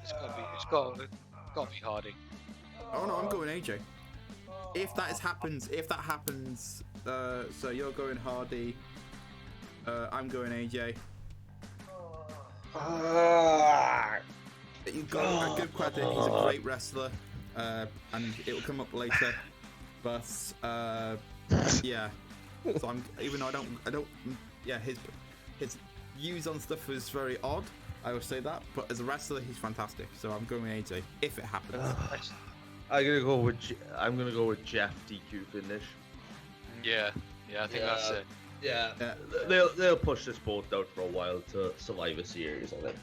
It's got to be Hardy. Oh no, I'm going AJ. If that happens, so you're going Hardy. I'm going AJ. You've got a good credit. He's a great wrestler, and it will come up later. But yeah. So even though I don't. Yeah, his views on stuff is very odd. I will say that. But as a wrestler, he's fantastic. So I'm going AJ if it happens. I'm gonna go with Jeff DQ finish. Yeah, I think that's it. Yeah. Yeah. They'll push this boat out for a while to Survivor Series, I think.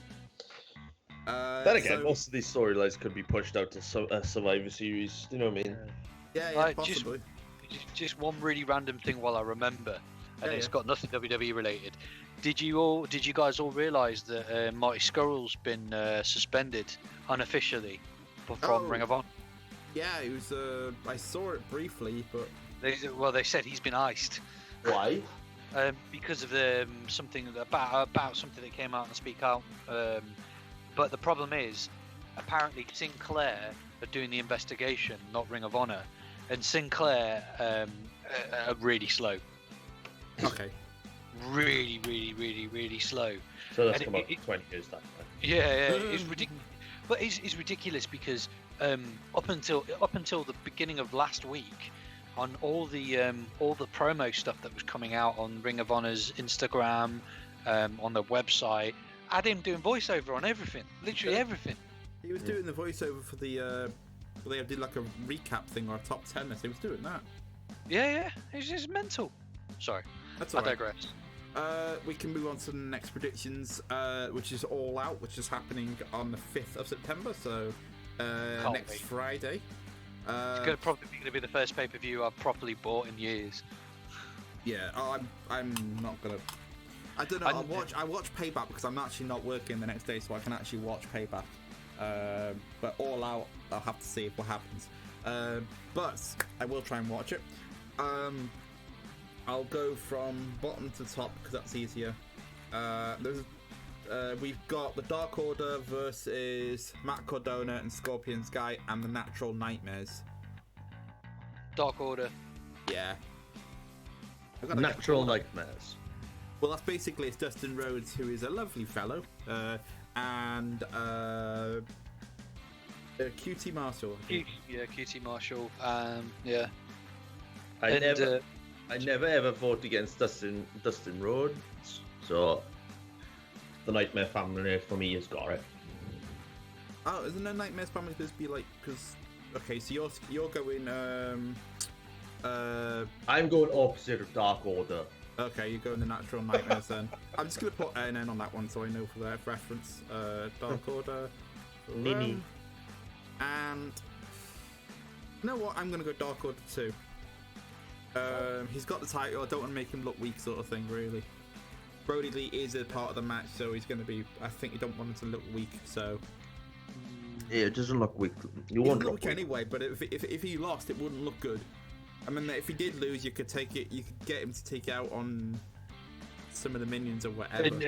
Then again, so- most of these storylines could be pushed out to Survivor Series. You know what I mean? Yeah, Right, possibly. Just one really random thing while I remember, and Yeah, it's yeah. got nothing WWE related. Did you guys all realise that Marty Scurll's been suspended unofficially from Oh. Ring of Honor? Yeah, it was. I saw it briefly, but They said he's been iced Why? because of something about something that came out and Speak Out. But the problem is, apparently Sinclair are doing the investigation, not Ring of Honor, and Sinclair are really slow. okay. Really slow. So that's And come out it- 20 years that. Yeah, it's ridiculous. But it's ridiculous because up until the beginning of last week, on all the promo stuff that was coming out on Ring of Honor's Instagram, on the website, had him doing voiceover on everything, literally everything. He was doing the voiceover for the. They did like a recap thing or a top 10 list. He was doing that. Yeah, it's just mental. Sorry, That's I alright. digress. We can move on to the next predictions, which is All Out, which is happening on the 5th of September, so next wait. Friday. It's probably going to be the first pay-per-view I've properly bought in years. Yeah, I'm not gonna. I don't know. I watch Payback because I'm actually not working the next day, so I can actually watch Payback. But All Out, I'll have to see what happens. But I will try and watch it. I'll go from bottom to top because that's easier. We've got the Dark Order versus Matt Cardona and Scorpion Sky and the Natural Nightmares. Dark Order. Yeah. I've gotta get Natural the order. Nightmares. Well, that's basically it's Dustin Rhodes, who is a lovely fellow, and QT Marshall. I think. Yeah, QT Marshall. Yeah. I And, never ever fought against Dustin Rhodes, so the Nightmare Family for me has got it. Oh, isn't there Nightmares family supposed to be like? Because okay, so you're going I'm going opposite of Dark Order. Okay, you're going the Natural Nightmares then. I'm just gonna put NN on that one so I know for their reference. Dark Order. Nini. And you know what? I'm gonna go Dark Order 2. He's got the title. I don't want to make him look weak, sort of thing, really. Brody Lee is a part of the match, so he's going to be. I think you don't want him to look weak. So Yeah, it doesn't look weak. You he won't look look weak anyway. But if he lost, it wouldn't look good. I mean, if he did lose, you could take it. You could get him to take out on some of the minions or whatever. And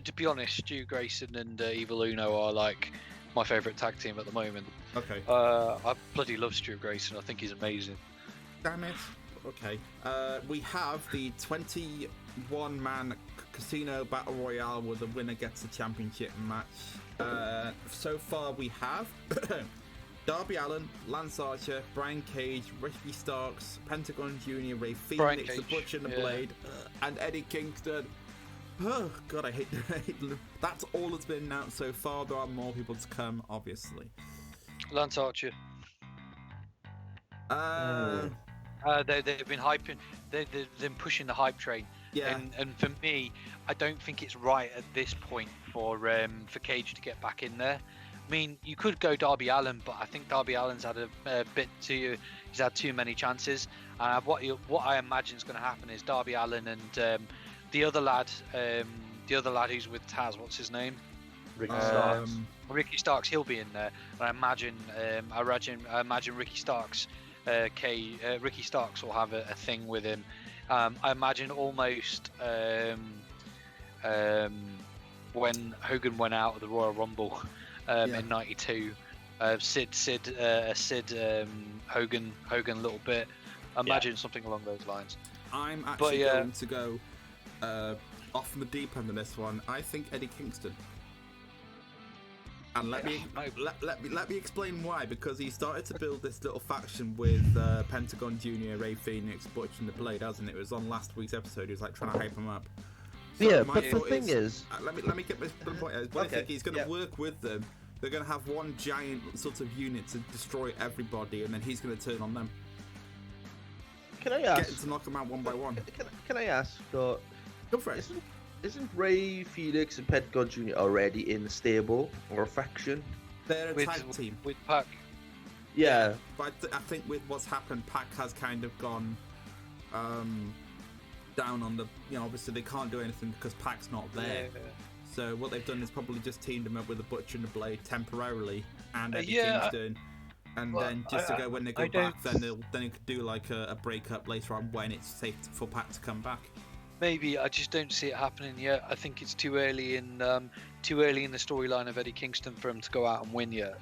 to be honest, Stu Grayson and Evil Uno are like my favourite tag team at the moment. Okay. I bloody love Stu Grayson. I think he's amazing. Damn it. Okay. We have the 21-man casino battle royale where the winner gets the championship match. So far we have Darby Allin, Lance Archer, Brian Cage, Ricky Starks, Pentagon Jr., Ray Phoenix, The Butcher and the Blade, and Eddie Kingston. Oh god, I hate that's all that's been announced so far. There are more people to come, obviously. Lance Archer. They've been hyping. They've been pushing the hype train. Yeah. And for me, I don't think it's right at this point for Cage to get back in there. I mean, you could go Darby Allin, but I think Darby Allin's had a bit too. He's had too many chances. What I imagine is going to happen is Darby Allin and the other lad who's with Taz. What's his name? Ricky Starks. Ricky Starks. He'll be in there. And I imagine Ricky Starks. Ricky Starks will have a thing with him. I imagine almost when Hogan went out of the Royal Rumble in '92, Sid Hogan a little bit. Imagine something along those lines. I'm actually going to go off from the deep end on this one. I think Eddie Kingston. And let me explain why. Because he started to build this little faction with Pentagon Jr., Ray Phoenix, Butch and the Blade, hasn't it? It was on last week's episode. He was like trying to hype him up. So yeah, but the thing is, let me get my point. I think he's going to work with them. They're going to have one giant sort of unit to destroy everybody, and then he's going to turn on them. Can I ask? Get to knock them out one by one. Can I ask? Go for it. Isn't Ray Phoenix and Pentagon Jr. already in the stable or a faction? They're a tag team with Pac. Yeah, but I think with what's happened, Pac has kind of gone down on the. Obviously they can't do anything because Pac's not there. Yeah. So what they've done is probably just teamed him up with the Butcher and the Blade temporarily, and Eddie Kingston. And then just to go when they go back, then they could do like a breakup later on when it's safe for Pac to come back. Maybe I just don't see it happening yet. I think it's too early in the storyline of Eddie Kingston for him to go out and win yet.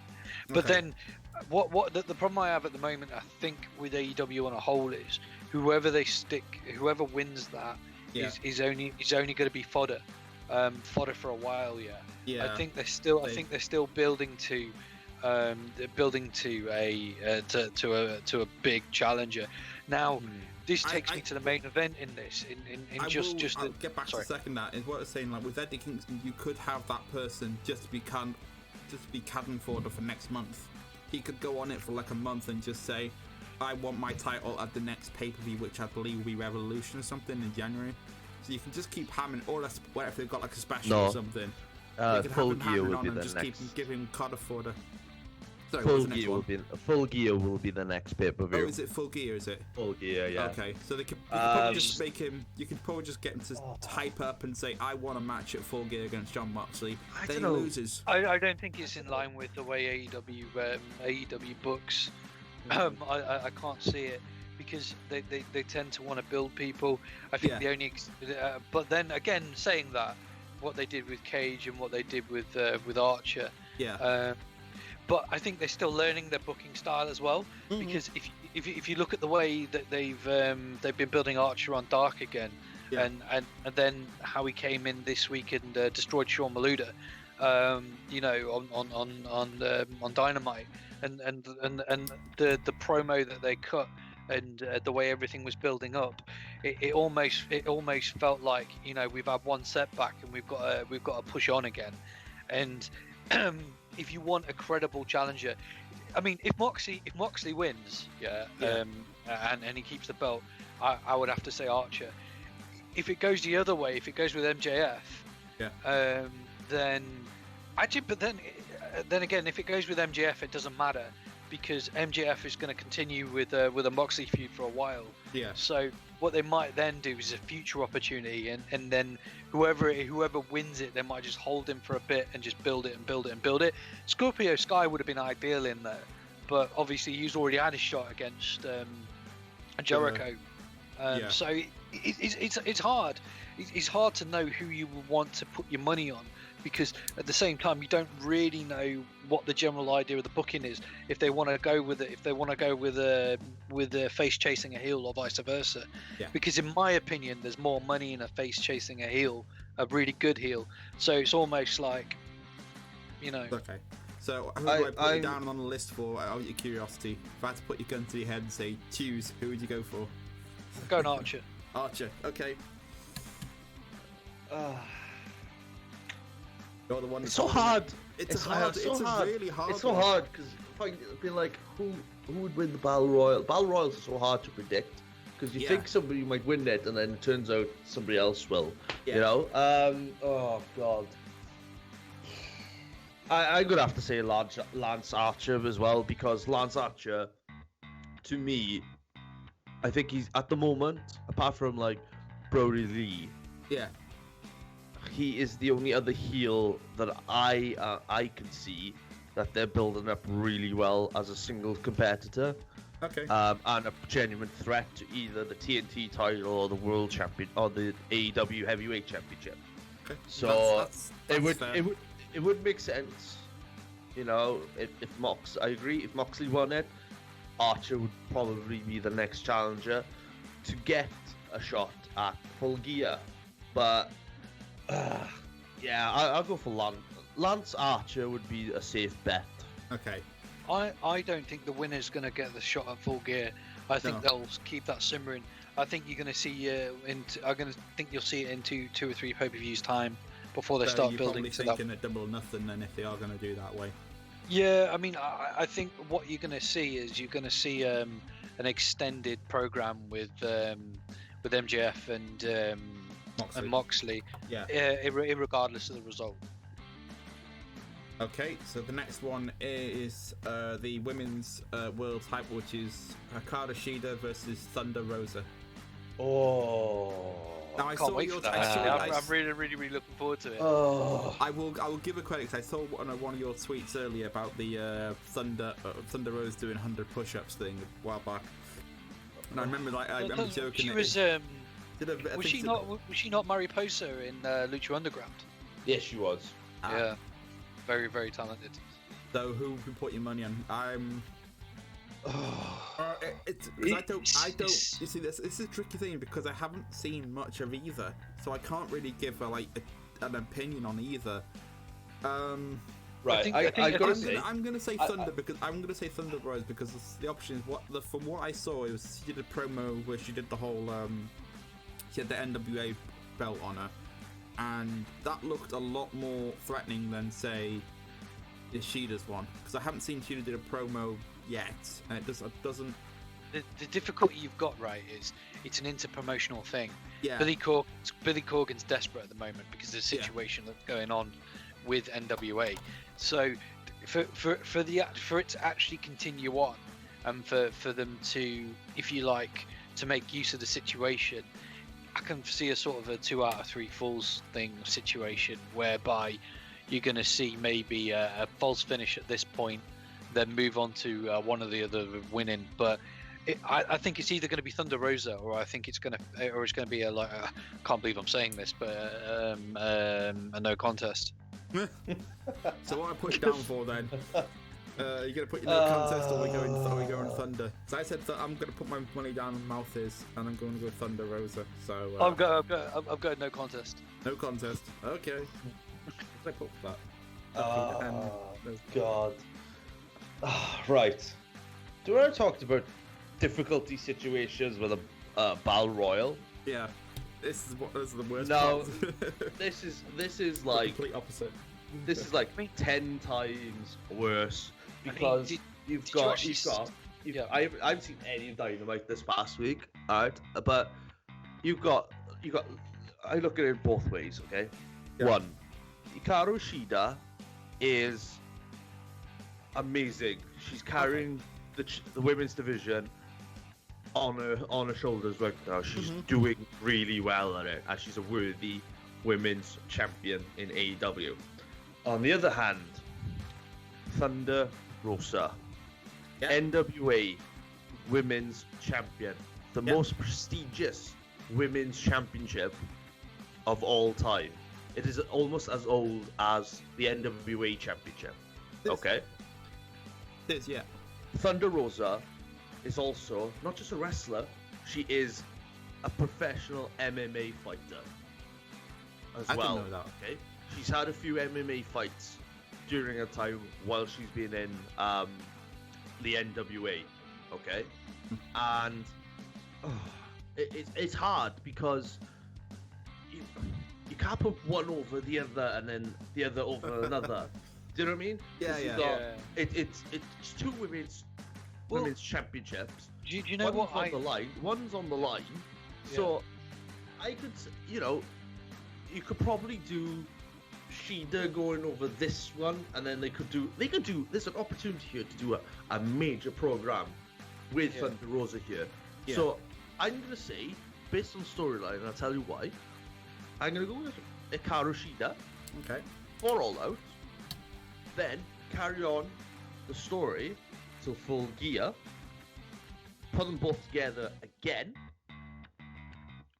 But then, what the problem I have at the moment, I think with AEW on a whole is whoever wins that is only going to be fodder for a while. Yeah. I think they're still building to a big challenger now. This takes me to the main event in this. I'll get back to second that. Is what I was saying. Like with Eddie Kingston, you could have that person just be cabin fodder for next month. He could go on it for like a month and just say, "I want my title at the next pay-per-view, which I believe will be Revolution or something in January." So you can just keep hammering, or what if they've got like a special or something? Full Gear will be the just next. Keep giving Carter fodder. Sorry, Full Gear will be the next pay-per-view. Oh, is it Full Gear? Is it? Full Gear, yeah. Okay, so they could probably just make him. You could probably just get him to type up and say, "I want a match at Full Gear against John Moxley." Then he loses. I don't think it's in line with the way AEW books. I can't see it because they tend to want to build people. I think the only. But then again, saying that, what they did with Cage and what they did with Archer. Yeah. But I think they're still learning their booking style as well, because if you look at the way that they've been building Archer on Dark again, and then how he came in this week and destroyed Sean Maluda, on Dynamite, and the promo that they cut and the way everything was building up, it almost felt like we've had one setback and we've got to push on again, and. If you want a credible challenger, I mean, if Moxley wins, and he keeps the belt, I would have to say Archer. If it goes the other way, if it goes with MJF, then again, if it goes with MJF, it doesn't matter because MJF is going to continue with a Moxley feud for a while. Yeah. So what they might then do is a future opportunity, and then whoever wins it, they might just hold him for a bit and just build it and build it and build it. Scorpio Sky would have been ideal in there, but obviously he's already had a shot against Jericho. So it's hard. It's hard to know who you want to put your money on, because at the same time you don't really know what the general idea of the booking is. If they want to go with it, if they want to go with a face chasing a heel, or vice versa. Yeah. Because in my opinion, there's more money in a face chasing a heel, a really good heel. So it's almost like, Okay. So who do I put you down on the list for? Out of your curiosity, if I had to put your gun to your head and say choose, who would you go for? Go an Archer. Archer. Okay. You're the one. It's so hard. It's hard. It's a really hard. It's so hard because I feel like who would win the Battle Royal? Battle Royals are so hard to predict because you think somebody might win it, and then it turns out somebody else will. Yeah. You know. Oh God. I'm gonna have to say Lance Archer as well, because Lance Archer, to me, I think he's at the moment, apart from like Brody Lee. Yeah. He is the only other heel that I can see that they're building up really well as a single competitor. Okay. And a genuine threat to either the TNT title or the World Champion or the AEW Heavyweight Championship. Okay. So that's it would make sense, if I agree. If Moxley won it, Archer would probably be the next challenger to get a shot at Full Gear. But I'll go for Lance Archer would be a safe bet. Okay. I don't think the winner's going to get the shot at Full Gear. I think they'll keep that simmering. I think you're going to see you'll see it in two or three pay-per-views time before they start building. You're probably thinking a double or nothing then, if they are going to do that way. Yeah, I mean, I think what you're going to see is an extended program with MJF and Moxley. Yeah. Irregardless of the result. Okay, so the next one is the women's world title, which is Hikaru Shida versus Thunder Rosa. Oh. Now, I can't saw wait your for that. I'm really looking forward to it. Oh. I will give a credit, because I saw one of your tweets earlier about the Thunder Rosa doing 100 push-ups thing a while back, and I remember joking. She was was she not Mariposa in Lucha Underground? Yes, she was. Yeah, very very talented. So who put your money on? I don't. You see, this is a tricky thing because I haven't seen much of either, so I can't really give an opinion on either. Right, I'm gonna say Thunder because I'm gonna say Thunder Rose because the option is from what I saw, it was she did a promo where she did the whole she had the NWA belt on her, and that looked a lot more threatening than say Ishida's one, because I haven't seen Ishida did a promo yet, and it doesn't. The difficulty you've got, right, is it's an interpromotional thing. Yeah. Billy Corgan's desperate at the moment because of the situation that's going on with NWA. So for it to actually continue on, and for them to, if you like, to make use of the situation, I can see a sort of a 2 out of 3 falls thing situation whereby you're going to see maybe a false finish at this point, then move on to one or the other winning. But I think it's either going to be Thunder Rosa, or I think it's going to be a can't believe I'm saying this, but a no contest. So what I put you down for then? You're gonna put your no contest, or are we going Thunder? So I said I'm gonna put my money down on Mouth is, and I'm going to go Thunder Rosa. So I've got no contest. No contest. Okay. I put that. God. Right. Do you want to talk about difficulty situations with a Battle Royal? Yeah. This is the worst. No. part. this is like the complete opposite. This is like 10 times worse because I haven't seen any of Dynamite this past week, alright? But you've got I look at it both ways, okay? Yeah. One, Hikaru Shida is amazing. She's carrying the women's division on her shoulders right now. She's doing really well at it, and she's a worthy women's champion in AEW. On the other hand, Thunder Rosa, NWA Women's Champion, the most prestigious women's championship of all time. It is almost as old as the NWA Championship. Okay? It is, yeah. Thunder Rosa is also not just a wrestler, she is a professional MMA fighter as well. Didn't know that. Okay? She's had a few MMA fights during her time while she's been in the NWA. Okay? And it's hard because you can't put one over the other and then the other over another. Do you know what I mean? Yeah. It's two women's championships. Do you know One's on the line. One's on the line. Yeah. So I could, you could probably do Shida going over this one, and then they could do. There's an opportunity here to do a major program with Thunder Rosa here. Yeah. So I'm gonna say, based on storyline, and I'll tell you why. I'm gonna go with Hikaru Shida. Okay. For All Out. Then carry on the story till Full Gear. Put them both together again.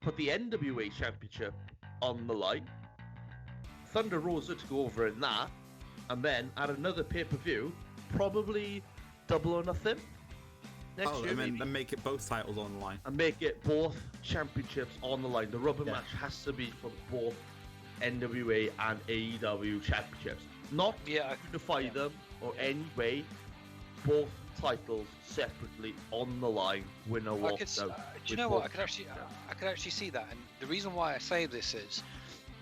Put the NWA Championship on the line. Thunder Rosa to go over in that. And then at another pay-per-view, probably Double or Nothing. Next year, and make it both titles on the line. And make it both championships on the line. The rubber match has to be for both NWA and AEW championships. Not unify them or any way. Both titles separately on the line. Winner walks out. Do you know what? I could actually see that, and the reason why I say this is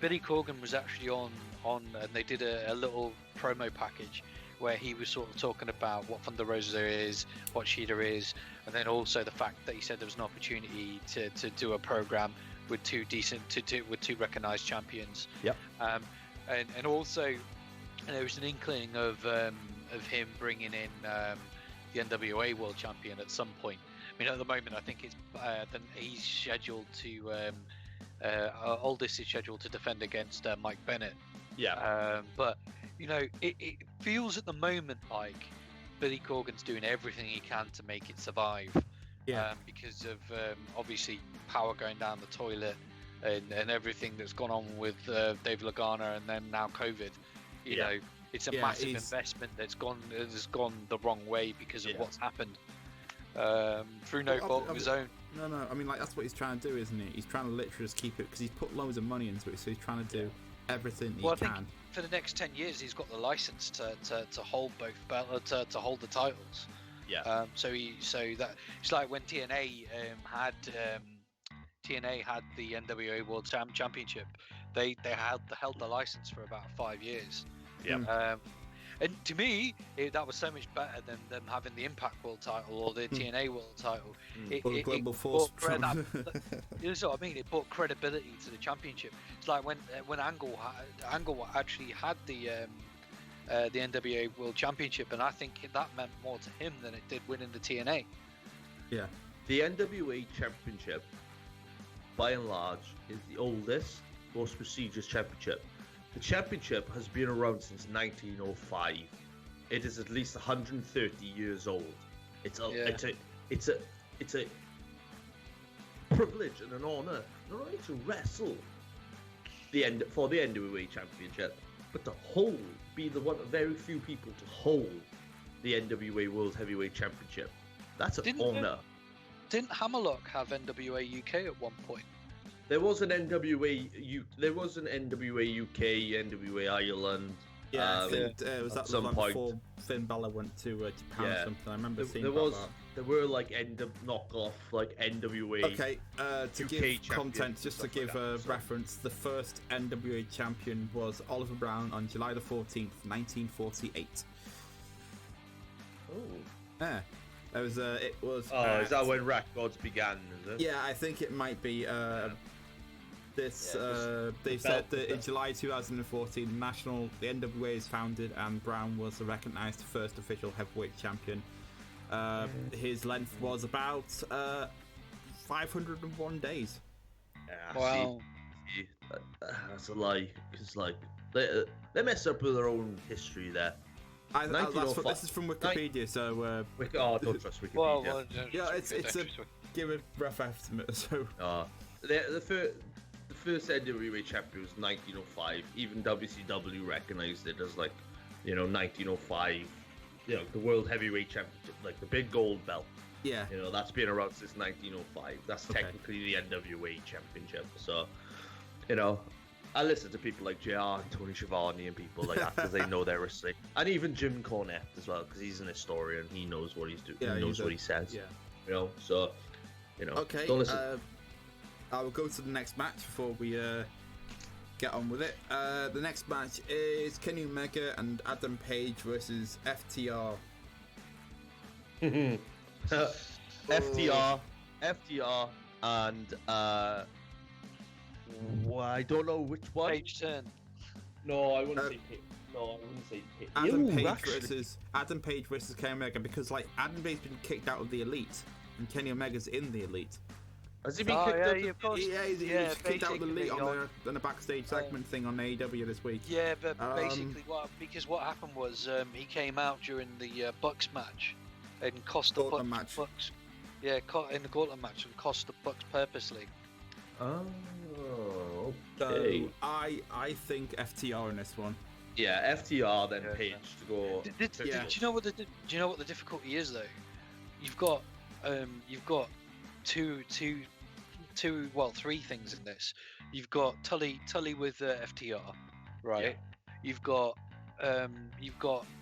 Billy Corgan was actually on, and they did a little promo package where he was sort of talking about what Thunder Rosa is, what Shida is, and then also the fact that he said there was an opportunity to do a program with two recognized champions. Yep. And also there was an inkling of him bringing in the NWA World Champion at some point. I mean, at the moment, I think it's he's scheduled to Aldis is scheduled to defend against Mike Bennett. Yeah. But it feels at the moment like Billy Corgan's doing everything he can to make it survive. Yeah. Because of obviously power going down the toilet and everything that's gone on with Dave Lagana, and then now COVID. You know, it's a massive investment that's gone the wrong way because of what's happened through no fault of his own. No. I mean, like, that's what he's trying to do, isn't he? He's trying to literally just keep it because he's put loads of money into it, so he's trying to do everything he can. I think for the next 10 years, he's got the license to hold both to hold the titles. Yeah. So that it's like when TNA had the NWA World Championship. They held the license for about 5 years. Yeah. And to me, that was so much better than them having the Impact World Title or the TNA World Title. Or Global Force. You know what I mean? It brought credibility to the championship. It's like when Angle actually had the NWA World Championship, and I think that meant more to him than it did winning the TNA. Yeah. The NWA Championship, by and large, is the oldest, most prestigious championship. The championship has been around since 1905. It is at least 130 years old. It's a privilege and an honor not only to wrestle for the NWA Championship, but to be the one of very few people to hold the NWA World Heavyweight Championship. That's an honor. Didn't Hammerlock have NWA UK at one point? There was an NWA UK, NWA Ireland. Yeah, I think it was at some point before Finn Balor went to Japan or something. I remember seeing that. There were like knockoff, like NWA. Okay, to UK give content, just to give a reference, the first NWA champion was Oliver Brown on July the 14th, 1948. Oh. Yeah. It was. Oh, is that when Rap Gods began? Is it? Yeah, I think it might be. This Yeah, they the said belt- that in July 2014, the NWA is founded, and Brown was the recognised first official heavyweight champion. His length was about 501 days. Yeah, Wow. see, that's a lie. Because like they messed up with their own history there. This is from Wikipedia, so Don't trust Wikipedia. Well, yeah, it's a give a rough estimate. So The first NWA champion was 1905. Even WCW recognized it as 1905. The World Heavyweight Championship, like the big gold belt. yeah, That's been around since 1905. That's Okay. technically the NWA Championship. So, I listen to people like JR and Tony Schiavone and people like that because they know their wrestling. And even Jim Cornette as well, because he's an historian. He knows what he's doing. Yeah, he knows what he says. yeah. So, Okay, don't listen. I will go to the next match before we get on with it. The next match is Kenny Omega and Adam Page versus FTR. FTR, and I don't know which one. Page turn. No, I wouldn't say Page. No, I wouldn't say Page. Adam Page versus Kenny Omega, because Adam Page's been kicked out of the Elite and Kenny Omega's in the Elite. Has he been kicked out? Yeah, of course. Yeah, he's kicked out of the Elite basically, on a backstage segment thing on AEW this week. Yeah, but basically, what happened was he came out during the Bucks match and cost the Gauntlet match. Bucks. Yeah, in the Gauntlet match and cost the Bucks purposely. Oh, So okay. I think FTR in this one. Yeah, FTR then Yeah, Page to go. Do you know what the difficulty is though? You've got three things in this. You've got Tully with FTR, right? You've got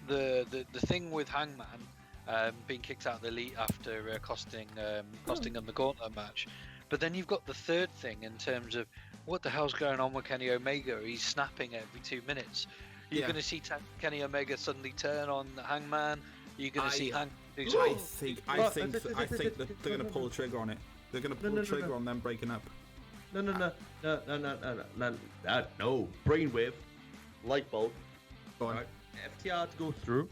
the thing with Hangman being kicked out of the Elite after costing them the Gauntlet match. But then you've got the third thing in terms of what the hell's going on with Kenny Omega. He's snapping every 2 minutes. You're going to see Kenny Omega suddenly turn on Hangman. You're going to see Hangman. I think that they're going to pull the trigger on it. They're going to pull the trigger on them breaking up. No. Brainwave, light bulb. Go on. FTR to go through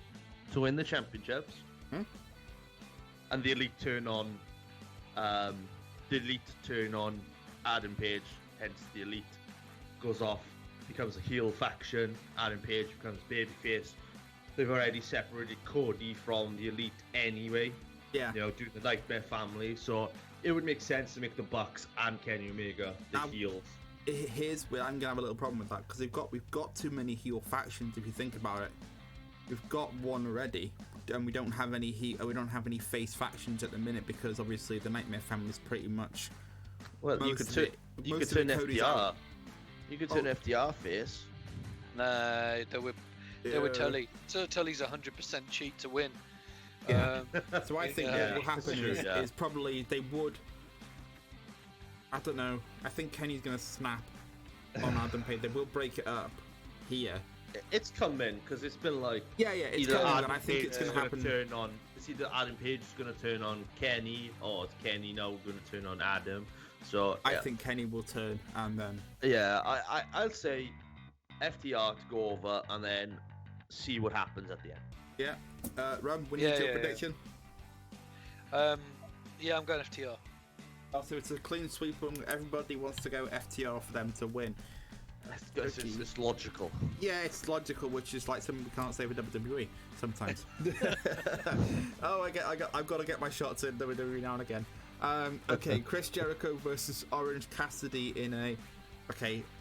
to win the championships, and the Elite turn on. Adam Page. Hence, the Elite goes off, becomes a heel faction. Adam Page becomes babyface. They've already separated Cody from the Elite anyway. Yeah. Due to the Nightmare family. So it would make sense to make the Bucks and Kenny Omega the heels. Here's where I'm gonna have a little problem with that, because we've got too many heel factions. If you think about it, we've got one already, and we don't have any face factions at the minute, because obviously the Nightmare family is pretty much. Well, you could turn FTR. You could turn FTR face. Nah, they were Tully. So Tully's 100% cheat to win. Yeah. So I think what will happen Yeah. is probably they would. I don't know. I think Kenny's gonna snap on Adam Page. They will break it up here. It's coming because it's been like It's either coming, Adam and I think Page it's gonna is happen. Turn on. It's either Adam Page is going to turn on Kenny, or it's Kenny now going to turn on Adam. So I think Kenny will turn, and then I'll say FTR to go over and then see what happens at the end. Yeah. Rum, when you do your prediction? I'm going FTR. So it's a clean sweep, and everybody wants to go FTR for them to win. It's logical. Yeah, it's logical, which is like something we can't say with WWE sometimes. I've got to get my shots in WWE now and again. Okay, Chris Jericho versus Orange Cassidy in a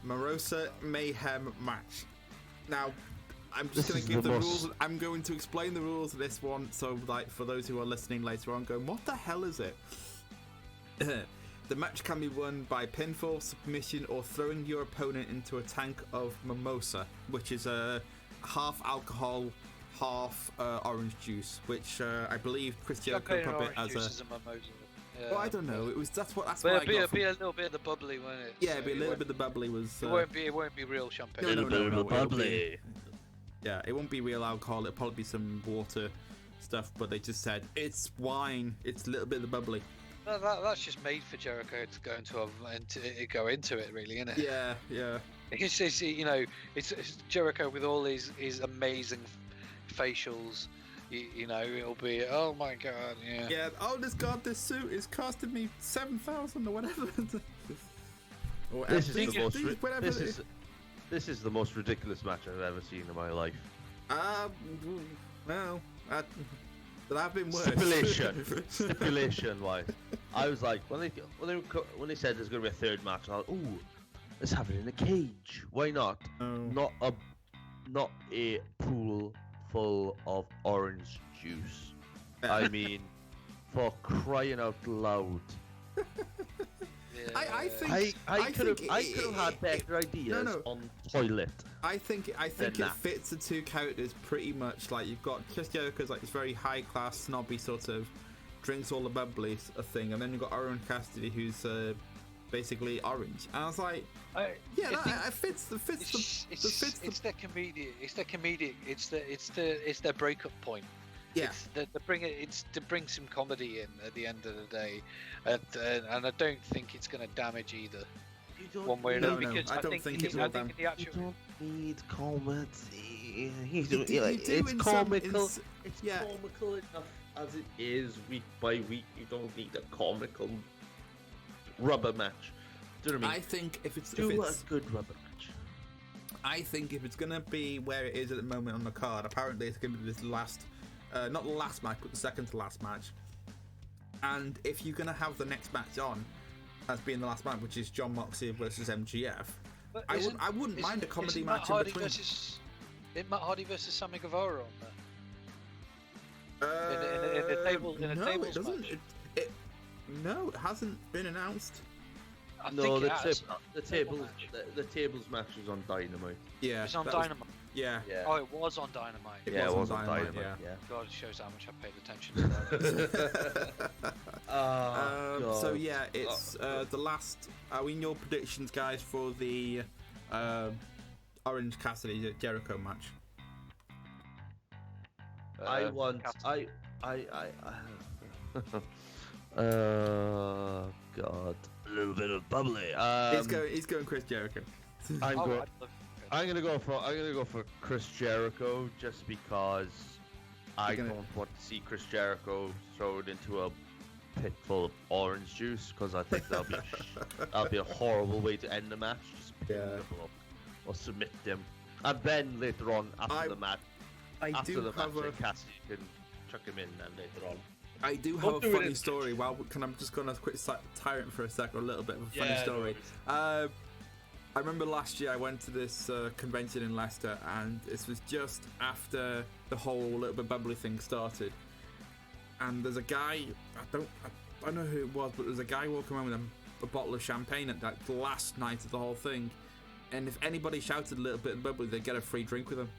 Morosa Mayhem match. Now, I'm just going to give the rules. I'm going to explain the rules of this one. So, for those who are listening later on, going, what the hell is it? The match can be won by pinfall, submission, or throwing your opponent into a tank of mimosa, which is a half alcohol, half orange juice, which I believe Chris Jericho put it as a mimosa. Yeah. Well, I don't know. That's what I got. Be a little bit of the bubbly, won't it? Yeah, be a little bit of the bubbly was. It won't be real champagne. A little bit of the bubbly. Yeah, it won't be real alcohol. It'll probably be some water stuff. But they just said it's wine. It's a little bit of the bubbly. That's just made for Jericho to go into it, really, isn't it? Yeah. It's it's Jericho with all his amazing facials. It'll be, oh my god, yeah. Yeah. Oh, this suit is costing me 7,000 or whatever. Or This is the most ridiculous match I've ever seen in my life. Well, but I've been worse. Stipulation wise, I was like, when they said there's gonna be a third match, I was like, ooh, let's have it in a cage. Why not? Oh. Not a pool full of orange juice. I mean, for crying out loud. Yeah. I think I could have had better ideas on toilet. I think it fits the two characters pretty much. Like, you've got Chris Jericho's like this very high class snobby sort of drinks all the bubbly thing, and then you've got Orange Cassidy who's basically orange. And I was like, it fits. It's their comedic. It's their breakup point. Yeah. It's to bring some comedy in at the end of the day, and I don't think it's going to damage either. One way or another, because I don't think it will. I think the actual. You don't need comedy. It's comical. It's comical enough as it is week by week. You don't need a comical rubber match. Do you know what I mean? I think if it's a good rubber match. I think if it's gonna be where it is at the moment on the card, apparently it's gonna be this last, not the last match, but the second to last match. And if you're gonna have the next match on as being the last match, which is John Moxley versus MGF, I wouldn't mind a comedy match in between. Isn't Matt Hardy versus Sammy Guevara on there? In a tables match. No, it hasn't been announced. The tables match was on Dynamite. Yeah, it's on Dynamite. Yeah. Oh, it was on Dynamite. It was on Dynamite. Yeah. God, it shows how much I paid attention to that. So yeah, it's the last. Are we in your predictions, guys, for the Orange Cassidy Jericho match? God, a little bit of bubbly. He's going Chris Jericho. I'm gonna go for Chris Jericho just because I don't want to see Chris Jericho thrown into a pit full of orange juice, because I think that'll be a horrible way to end the match. Just pick them up or submit them, and then later on after the match, Cassidy can chuck him in, and later on. I do have a funny story. Well, I'm just going to quick tyrant for a sec, or a little bit of a funny story. I remember last year I went to this convention in Leicester, and this was just after the whole little bit bubbly thing started. And there's a guy, I don't know who it was, but there's a guy walking around with a bottle of champagne at that last night of the whole thing. And if anybody shouted a little bit of bubbly, they'd get a free drink with him.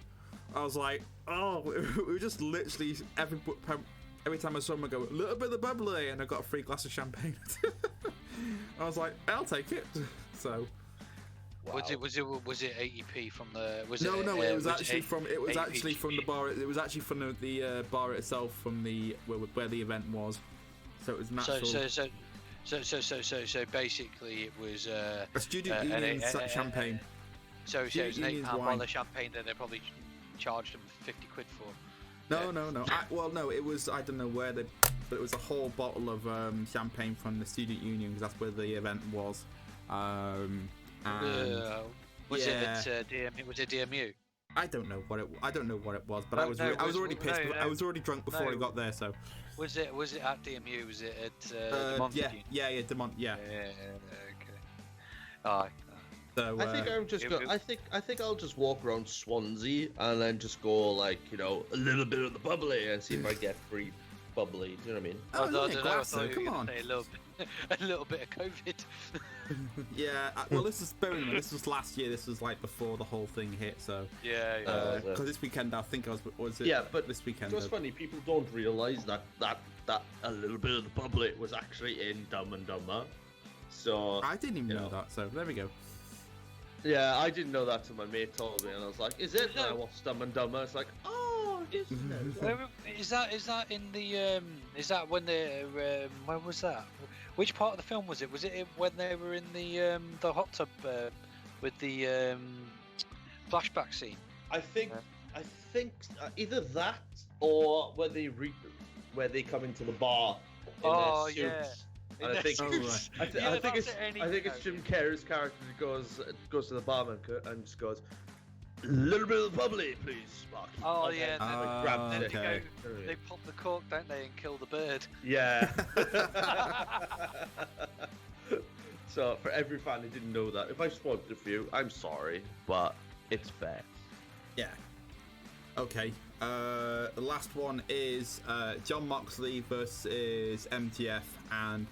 I was like, oh, we were just literally every time I saw him, I go, a little bit of bubbly, and I got a free glass of champagne. I was like, I'll take it. So, wow. Was it 80p from the? It was actually from the bar. It was actually from the bar itself, from where the event was. So it was natural. So basically, it was a student union champagne. So it was an £8 bottle of champagne that they probably charged them £50 for. No. It was, I don't know where but it was a whole bottle of champagne from the student union, because that's where the event was. Was it DMU? I don't know what it was, but I was already pissed. I was already drunk before I got there. So was it at DMU? Was it at DeMont? Yeah, DeMont. Yeah. Okay. Alright. So, I think I'll just walk around Swansea and then just go like, a little bit of the bubbly and see if I get free bubbly. Do you know what I mean? I don't know. I thought you were going to say a little bit of COVID. Yeah. Well, this was last year. This was like before the whole thing hit. So yeah. Because this weekend, I think was it? Yeah, but this weekend. It's funny. People don't realise that a little bit of the bubbly was actually in Dumb and Dumber. So I didn't even know that. So there we go. Yeah, I didn't know that till my mate told me, and I was like, "Is it?" And I watched Dumb and Dumber. It's like, "Oh, isn't it?" Is that in the? Is that when the? When was that? Which part of the film was it? Was it when they were in the hot tub with the flashback scene? I think either that or where they come into the bar in their suits. Yeah. And I think I think it's Jim Carrey's character who goes to the barman and just goes, "A little bit of bubbly, please, Mark." Oh yeah. And then like, grabs it. okay. They pop the cork, don't they, and kill the bird? Yeah. So for every fan who didn't know that, if I spoiled it for you, I'm sorry, but it's fair. Yeah. Okay. The last one is John Moxley versus MJF, and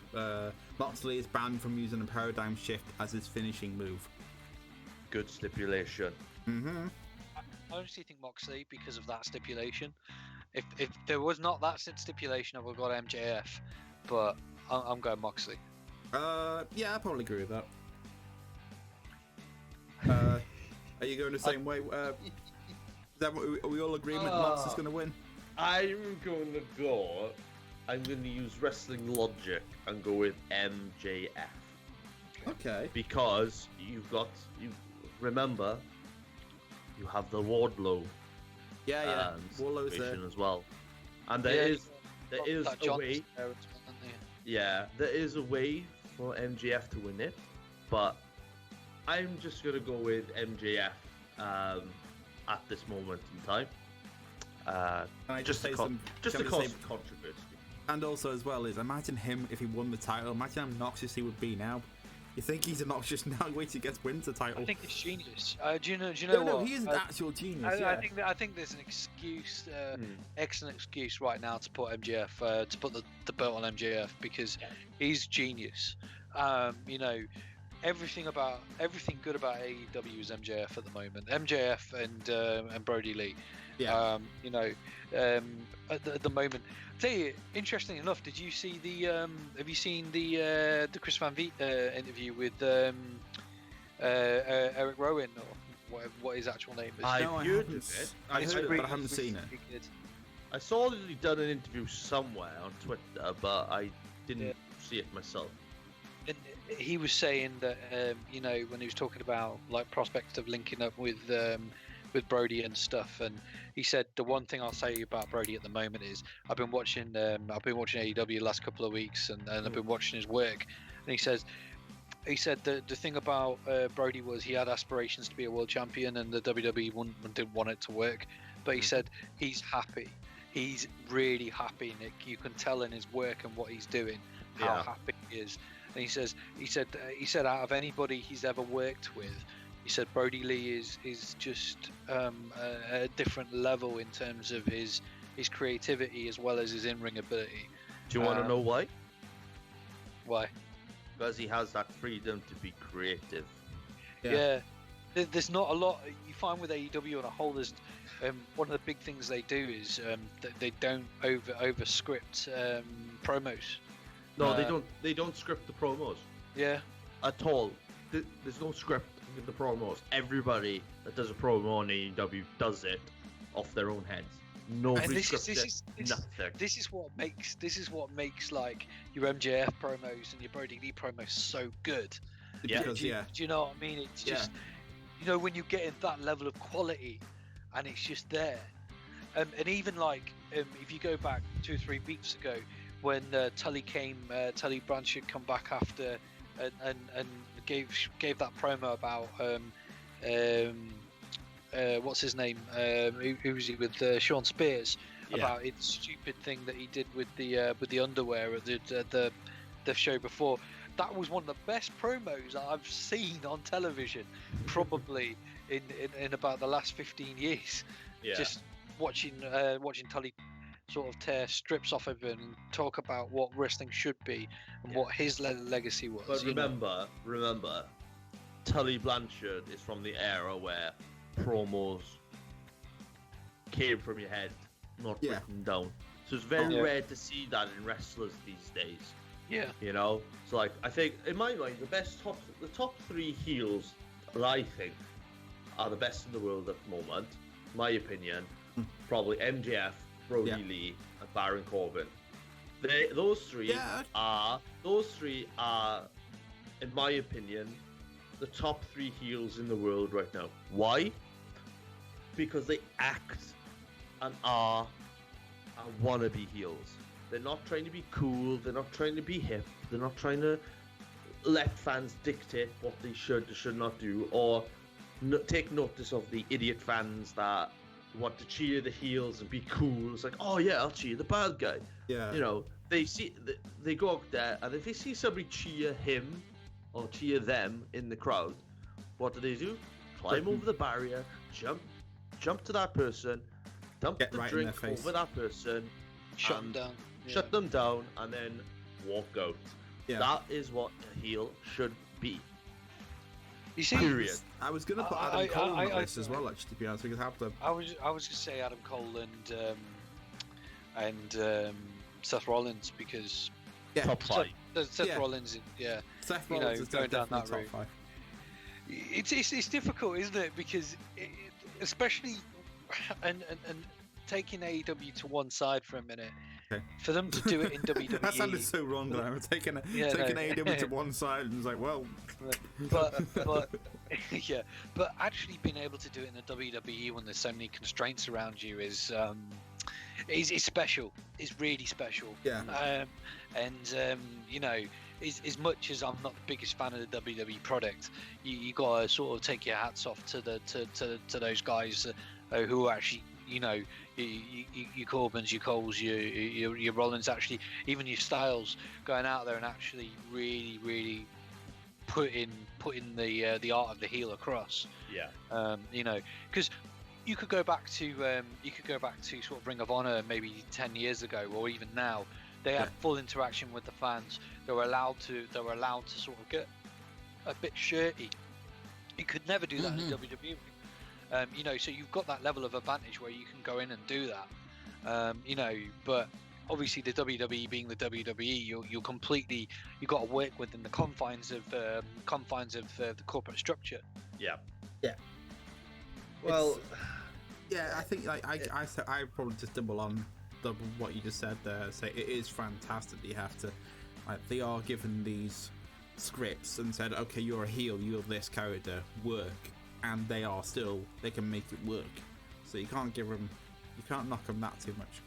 Moxley is banned from using a paradigm shift as his finishing move. Good stipulation. Mm-hmm. I honestly think Moxley because of that stipulation. If there was not that stipulation, I would have got MJF, but I'm going Moxley. Yeah, I probably agree with that. Are you going the same way? Are we all agreement Mox is going to win? I'm going to use wrestling logic and go with MJF. Okay. Because remember, you have the Wardlow Wardlow's there as well. And there is a way. Yeah, there is a way for MJF to win it, but I'm just gonna go with MJF at this moment in time. Just to cause controversy. And also as well is imagine him if he won the title. Imagine how obnoxious he would be now. You think he's obnoxious now? Wait till he wins the title. I think it's genius. Do you know No, what? he is an actual genius. I think there's an excuse, excellent excuse right now to put MJF, to put the belt on MJF because he's genius. You know, everything good about AEW is MJF at the moment. MJF and Brody Lee. Yeah. You know, at the moment. I tell you, interestingly enough, did you see have you seen the Chris Van Vliet interview with Eric Rowan or what his actual name is? I've heard of it. I heard it, but I haven't seen it. I saw that he'd done an interview somewhere on Twitter, but I didn't see it myself. And he was saying that you know, when he was talking about like prospects of linking up with Brody and stuff, and he said the one thing I'll say about Brody at the moment is I've been watching AEW the last couple of weeks, and I've been watching his work, and he said the thing about Brody was he had aspirations to be a world champion, and the WWE didn't want it to work, but he said he's happy. He's really happy, Nick. You can tell in his work and what he's doing how happy he is. And he said out of anybody he's ever worked with, he said Brody Lee is just a different level in terms of his creativity as well as his in-ring ability. Do you want to know why? Why? Because he has that freedom to be creative. Yeah. There's not a lot you find with AEW on a whole. There's one of the big things they do is that they don't over script promos. No, they don't script the promos. Yeah. At all. There's no script in the promos. Everybody that does a promo on AEW does it off their own heads. Nobody scripts it. Nothing. This is what makes like your MJF promos and your Brody Lee promos so good. Yeah. Do you know what I mean? It's just you know when you get in that level of quality, and it's just there. And even like if you go back 2 or 3 weeks ago, when Tully Blanchard come back after and gave that promo about what's his name? Who was he with? Sean Spears about his stupid thing that he did with the underwear at the show before. That was one of the best promos I've seen on television, probably in about the last 15 years. Yeah. Just watching Tully sort of tear strips off of him and talk about what wrestling should be and what his legacy was. But remember, Tully Blanchard is from the era where promos came from your head, not written down. So it's very rare to see that in wrestlers these days. Yeah. You know? So like I think in my mind the top 3 heels that I think are the best in the world at the moment, my opinion, probably MJF, Brody Lee and Baron Corbin. Those three Yeah. are, in my opinion, the top 3 heels in the world right now. Why? Because they act and are wannabe heels. They're not trying to be cool. They're not trying to be hip. They're not trying to let fans dictate what they should or should not do, or take notice of the idiot fans that want to cheer the heels and be cool. It's like, oh yeah, I'll cheer the bad guy. Yeah. You know, they go out there, and if they see somebody cheer him or cheer them in the crowd, what do? Climb over the barrier, jump to that person, dump Get the right in their drink face. over that person, Shut them down. shut them down, and then walk out. Yeah. That is what a heel should be. You see, Period. I was gonna put Adam Cole on the list as well, actually, to be honest. We could have them. I was gonna say Adam Cole and Seth Rollins, because Yeah. Top 5. Seth Yeah. Rollins, yeah. Seth you know, Rollins is going down definitely that top route. 5. It's difficult, isn't it? Because especially and taking AEW to one side for a minute, Okay. for them to do it in WWE. That sounded so wrong, though. I'm taking AEW to one side and it's like, well, but yeah, but actually being able to do it in the WWE when there's so many constraints around you is special. It's really special. Yeah. You know, as much as I'm not the biggest fan of the WWE product, you gotta sort of take your hats off to those guys who are actually, you know, your Corbins, your Coles, your Rollins, actually, even your Styles, going out there and actually really putting the art of the heel across. Yeah. You know, because you could go back to sort of Ring of Honor maybe 10 years ago, or even now. They had full interaction with the fans. They were allowed to sort of get a bit shirty. You could never do that in WWE. You know, so you've got that level of advantage where you can go in and do that. You know, but obviously the WWE being the WWE, you're completely, you got to work within the confines of the corporate structure. Yeah. Yeah. Well, yeah, I think like I probably just double what you just said there. Say it is fantastic that you have to, like, they are given these scripts and said, okay, you're a heel, you're this character, work, and they can make it work. So you can't knock them that too much.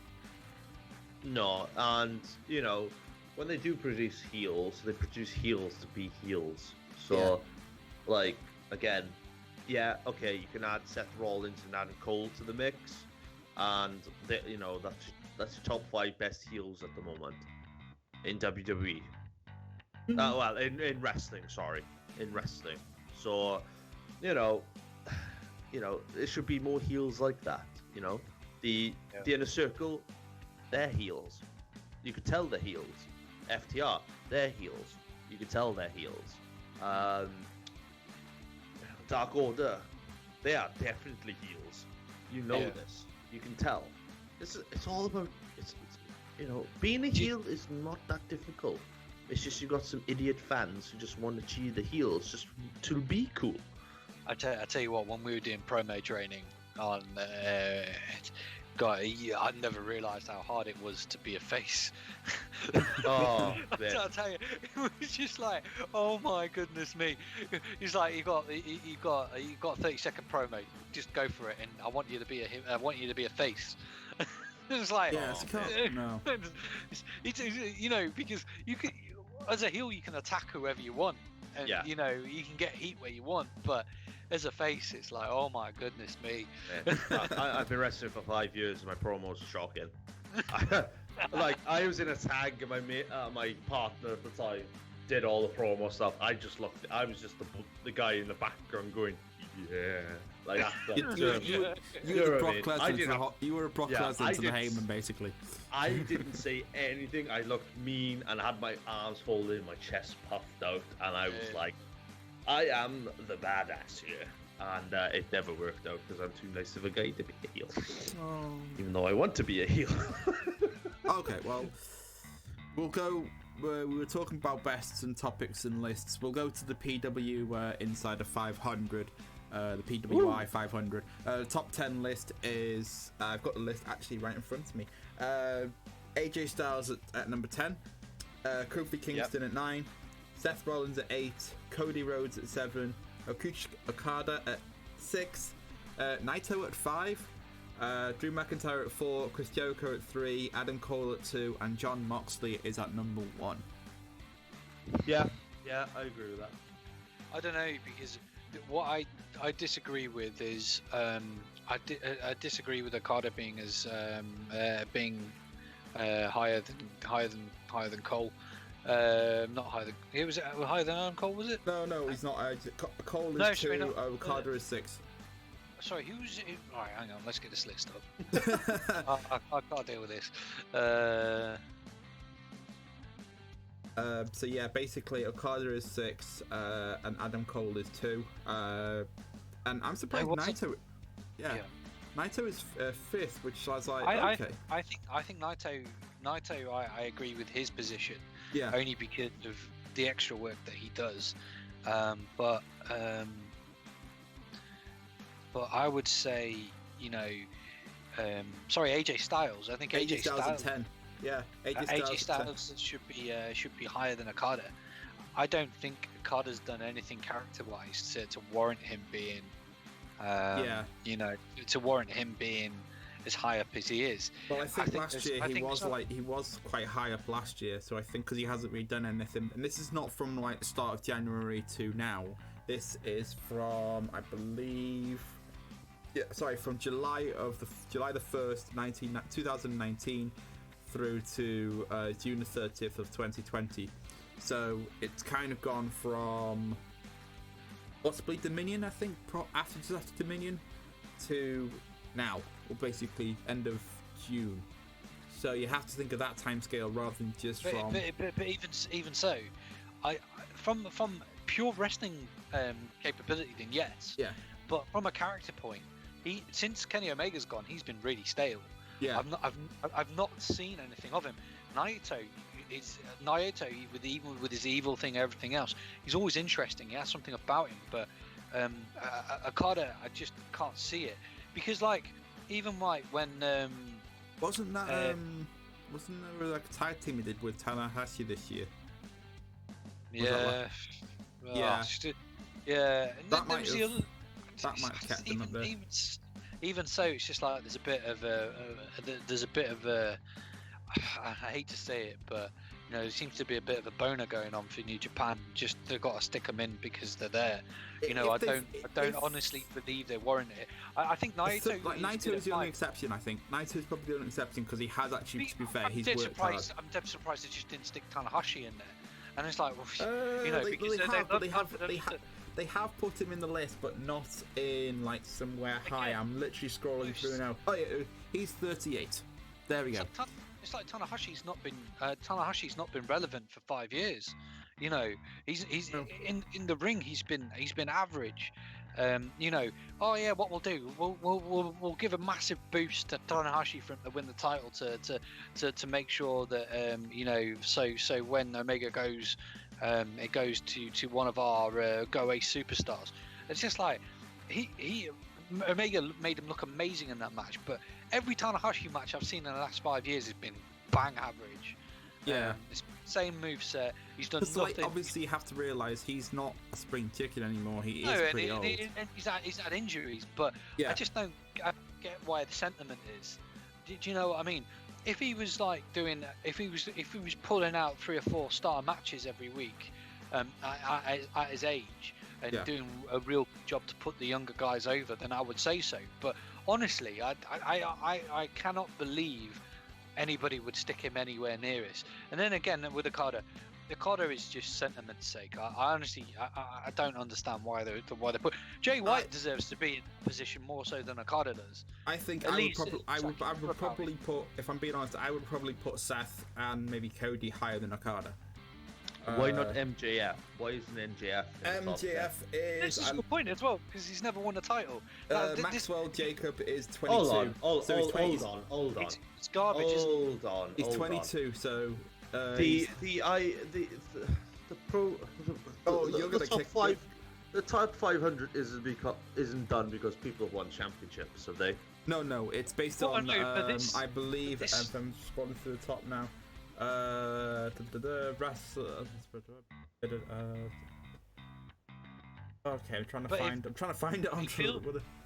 no, and you know, when they do produce heels, they produce heels to be heels. So, like, again, yeah, okay, you can add Seth Rollins and Adam Cole to the mix, and you know, that's your top 5 best heels at the moment in WWE. Well, in wrestling, sorry, in wrestling. So, you know, there should be more heels like that. You know, the Inner Circle, they're heels. You could tell they're heels. FTR, they're heels. You could tell they're heels. Dark Order, they are definitely heels. You know this. You can tell. It's all about it's you know, being a heel is not that difficult. It's just you got some idiot fans who just want to cheer the heels just to be cool. I tell you what, when we were doing promo training on, God, I never realised how hard it was to be a face. Oh, I'll tell you, it was just like, oh my goodness me! It's like you got a 30-second promo, just go for it, and I want you to be a face. It's like, no. It's you know, because you can, as a heel, you can attack whoever you want, and you know, you can get heat where you want, but as a face, it's like, oh my goodness me. I've been wrestling for 5 years, and my promos are shocking. Like, I was in a tag, and my partner at the time did all the promo stuff. I was just the guy in the background going, yeah, like that. You were a Brock Lesnar to the Heyman, basically. I didn't say anything. I looked mean and had my arms folded, my chest puffed out, and I was like, I am the badass here. And it never worked out because I'm too nice of a guy to be a heel. Even though I want to be a heel. Okay, well, we'll go. We were talking about bests and topics and lists. We'll go to the PW Insider 500, the PWI 500. Top 10 list is, I've got the list actually right in front of me. AJ Styles at number 10. Kofi Kingston at 9. Seth Rollins at 8. Cody Rhodes at 7. Okuchi Okada at 6. Naito at 5. Drew McIntyre at 4. Chris Jericho at 3. Adam Cole at 2. And Jon Moxley is at number 1. Yeah, I agree with that. I don't know, because what I disagree with is I disagree with Okada being as higher than Cole. Not higher than it was higher than Adam Cole, was it? No, he's not. Cole is No, 2. sorry, no. Okada is 6. Sorry, who's? Alright, hang on. Let's get this list up. I can't deal with this. So yeah, basically Okada is 6, and Adam Cole is 2. And I'm surprised Naito. Yeah. Naito is 5th, which I was like, okay. I think Naito. I agree with his position. Yeah. Only because of the extra work that he does. But I would say, sorry, AJ Styles. I think AJ Styles at 10. Yeah, AJ Styles should be higher than Okada. I don't think Okada's done anything character-wise to warrant him being, to warrant him being as high up as he is. Well, I think last year he was quite high up last year. So I think because he hasn't really done anything, and this is not from like the start of January to now. This is from, I believe, from July the 1st, 2019. Through to June the 30th of 2020. So it's kind of gone from possibly Dominion, I think, after Dominion, to now, or basically end of June. So you have to think of that time scale rather than just from. But even so, from pure wrestling capability, then yes. Yeah. But from a character point, since Kenny Omega's gone, he's been really stale. Yeah. I've not seen anything of him. Naito with his evil thing, everything else, he's always interesting. He has something about him, but Okada, I just can't see it, because even when wasn't there like a tag team he did with Tanahashi this year? Yeah. Yeah. That might have kept him up there. Even so, it's just like there's a bit of a I hate to say it, but there seems to be a bit of a boner going on for New Japan. Just they've got to stick them in because they're there. I don't honestly believe they warrant it. I think Naito. Naito is the only exception. I think Naito is probably the only exception because he has actually, to be fair, he's worked hard. I'm dead surprised they just didn't stick Tanahashi in there. And it's like, they have put him in the list, but not in somewhere high. I'm literally scrolling through now. Oh yeah, he's 38. There we go. It's like Tanahashi's not been relevant for 5 years. He's in the ring. He's been average. What we'll do, we'll give a massive boost to Tanahashi to win the title to make sure that so when Omega goes, it goes to one of our Go Ace superstars. It's just like Omega made him look amazing in that match, but every Tanahashi match I've seen in the last 5 years has been bang average. Yeah. It's same moveset. He's done nothing. Obviously, you have to realise he's not a spring chicken anymore. He is pretty old. And he's had injuries, but I just don't get why the sentiment is. Do you know what I mean? If he was if he was pulling out 3 or 4 star matches every week, at his age, and doing a real job to put the younger guys over, then I would say so. But honestly, I cannot believe anybody would stick him anywhere near us. And then again with Okada is just sentiment's sake. I honestly don't understand why they put Jay White deserves to be in position more so than Okada does. I think I would probably put, if I'm being honest, I would probably put Seth and maybe Cody higher than Okada. Why not MJF? Why isn't MJF? MJF is. This is a good point as well, because he's never won a title. Maxwell Jacob is 22. Hold on. It's garbage. Hold on. He's 22, so. The top 500 isn't done because people have won championships, have they? No, it's based Well, on, no, but this- I believe, this- if I'm scrolling to the top now, okay, I'm trying to But find it on feel-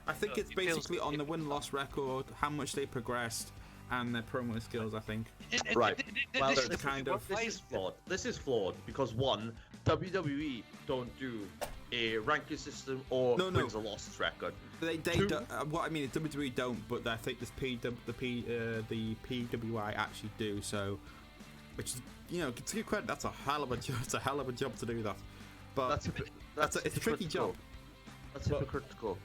I think it's it feels- basically on the win-loss record, how much they progressed, and their promo skills, I think. Right. Well, This the kind of- this is flawed. This is flawed because one, WWE don't do a ranking system or No. wins or losses record. They Two- don't, what I mean is WWE don't, but I think the PWI actually do. So, which is, to give credit, that's a hell of a job. It's a hell of a job to do that. But it's a tricky job. That's hypocritical.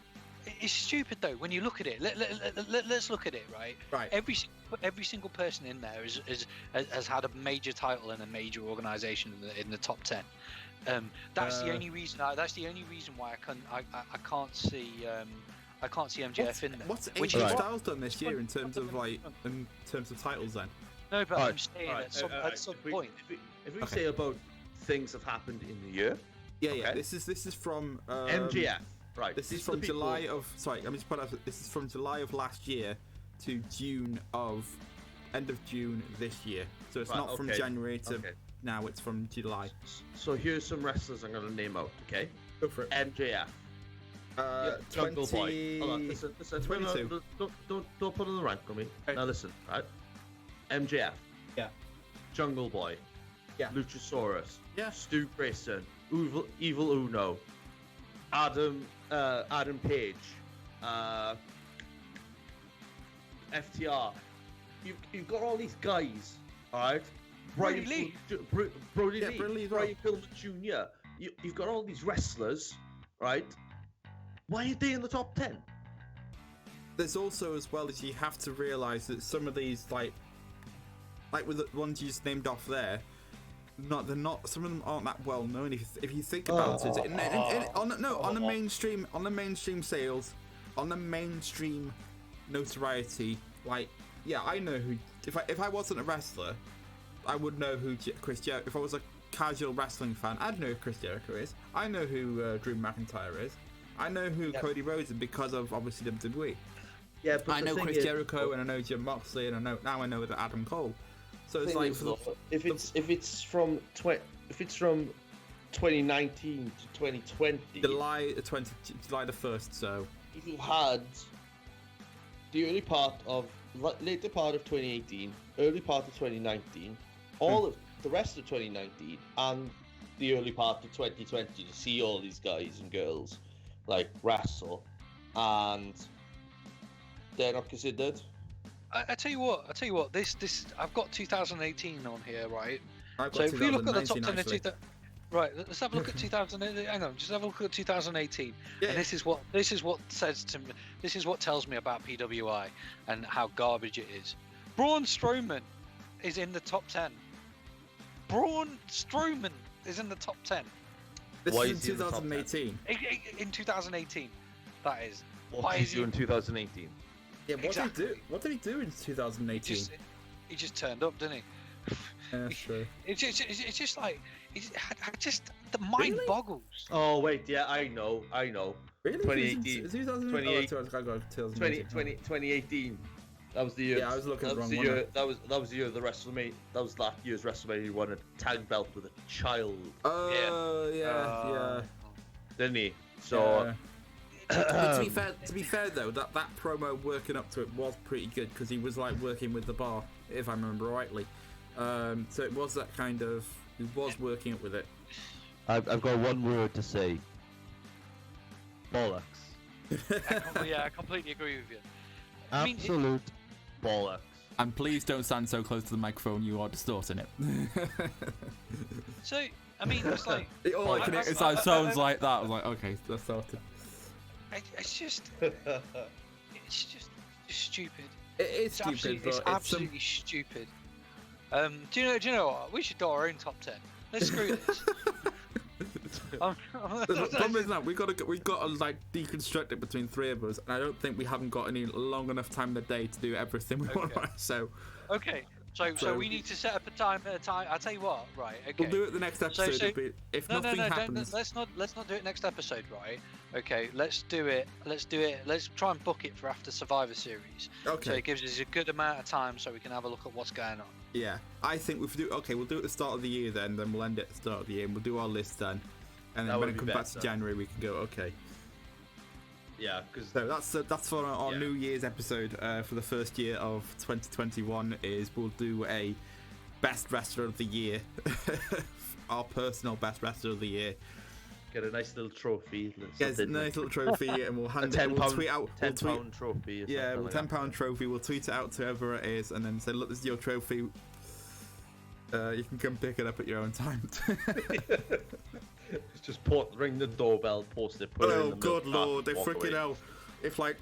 It's stupid though when you look at it. Let's look at it, right? Right. Every single person in there has had a major title in a major organisation in the top 10. That's the only reason. That's the only reason why I can't see MJF in there. What's Which AJ is Styles done this year in terms of titles then? No, but Alright, I'm saying alright, at some if we- point. If we Okay. say about things have happened in the year, Yeah. Okay. This is from MGF, right? This these is are the from people- July of. Sorry, let me just put out. This is from July of last year to end of June this year. So it's Right, not from okay, January to okay. now. It's from July. So here's some wrestlers I'm gonna name out. Okay, Go for it. MJF, Jungle Boy. Hold on, listen. 22. Don't put on the rank on me. Okay. Now listen, right? MJF, Yeah. Jungle Boy, Yeah. Luchasaurus, Yeah. Stu Grayson, Evil Uno, Adam Page, FTR. You've got all these guys, all right? Brody Lee. Brody Yeah, Lee, Brody Lee as well. Brian Pillman Jr. You've got all these wrestlers, right? Why are they in the top 10? There's also, as well as, you have to realise that some of these, like with the ones you just named off there, they're not. Some of them aren't that well known. If you think about it, on the mainstream sales, on the mainstream notoriety, like, yeah, I know who. If I wasn't a wrestler, I would know who Chris Jericho. If I was a casual wrestling fan, I'd know who Chris Jericho is. I know who Drew McIntyre is. I know who Cody Rhodes is because of obviously WWE. Yeah, but I know Chris Jericho and I know Jim Moxley and I know that Adam Cole. So it's like if it's from 2019 to 2020, July the 1st. So you had the later part of 2018, early part of 2019, all of the rest of 2019, and the early part of 2020 to see all these guys and girls like wrestle, and they're not considered. I tell you what. This I've got 2018 on here, right? I've So got if we look at the 2019 top 10 of actually. right, let's have a look at 2000. Hang on, just have a look at 2018. Yeah. And this is what says to me. This is what tells me about PWI and how garbage it is. Braun Strowman is in the top 10. Braun Strowman is in the top 10 This Why is is he in in the top 10? 2018. in 2018. That is. What Why did is he do in 2018? Yeah, what Exactly. did he do? What did he do in 2018? He just turned up, didn't he? Yeah, sure. It's just like the mind Really? boggles. Oh wait, yeah, I know. Really? 2018. 2018. 2018. That was the year. Yeah, I was looking at the wrong the one year. That was the year of the WrestleMania. That was that year's WrestleMania. He won a tag belt with a child, Oh yeah. didn't he? So But to be fair though, that promo working up to it was pretty good because he was like working with the bar, if I remember rightly. So it was that kind of. He was working up with it. I've got one word to say. Bollocks. I completely agree with you. I mean, Absolute bollocks. And please don't stand so close to the microphone, you are distorting it. So I mean, it's like It sounds like that. I was like, okay, that's sorted. it's just stupid. It is stupid, but It's absolutely stupid. Do you know what? We should do our own top 10. Let's screw this. The problem is that we got to like deconstruct it between three of us, and I don't think we haven't got any long enough time in the day to do everything we want. Okay. So Okay, So we need to set up a time. I'll tell you what, right? Okay. We'll do it the next episode. But if nothing happens, let's not do it next episode, right? Okay, let's do it. Let's try and book it for after Survivor Series. Okay. So it gives us a good amount of time so we can have a look at what's going on. Yeah, I think we'll do. Okay, we'll do it at the start of the year then we'll end it at the start of the year and we'll do our list then. And then when it comes back to January, we can go. Okay. Yeah, because so that's for our New Year's episode for the first year of 2021. Is we'll do a best wrestler of the year, our personal best wrestler of the year. Get a nice little trophy. Get a nice little trophy, and we'll hand it. We'll tweet out £10 trophy. Yeah, well, £10 trophy. We'll tweet it out to whoever it is, and then say, "Look, this is your trophy. You can come pick it up at your own time." Just ring the doorbell, post it. Put it in the good lord! They walk freaking away. hell! If like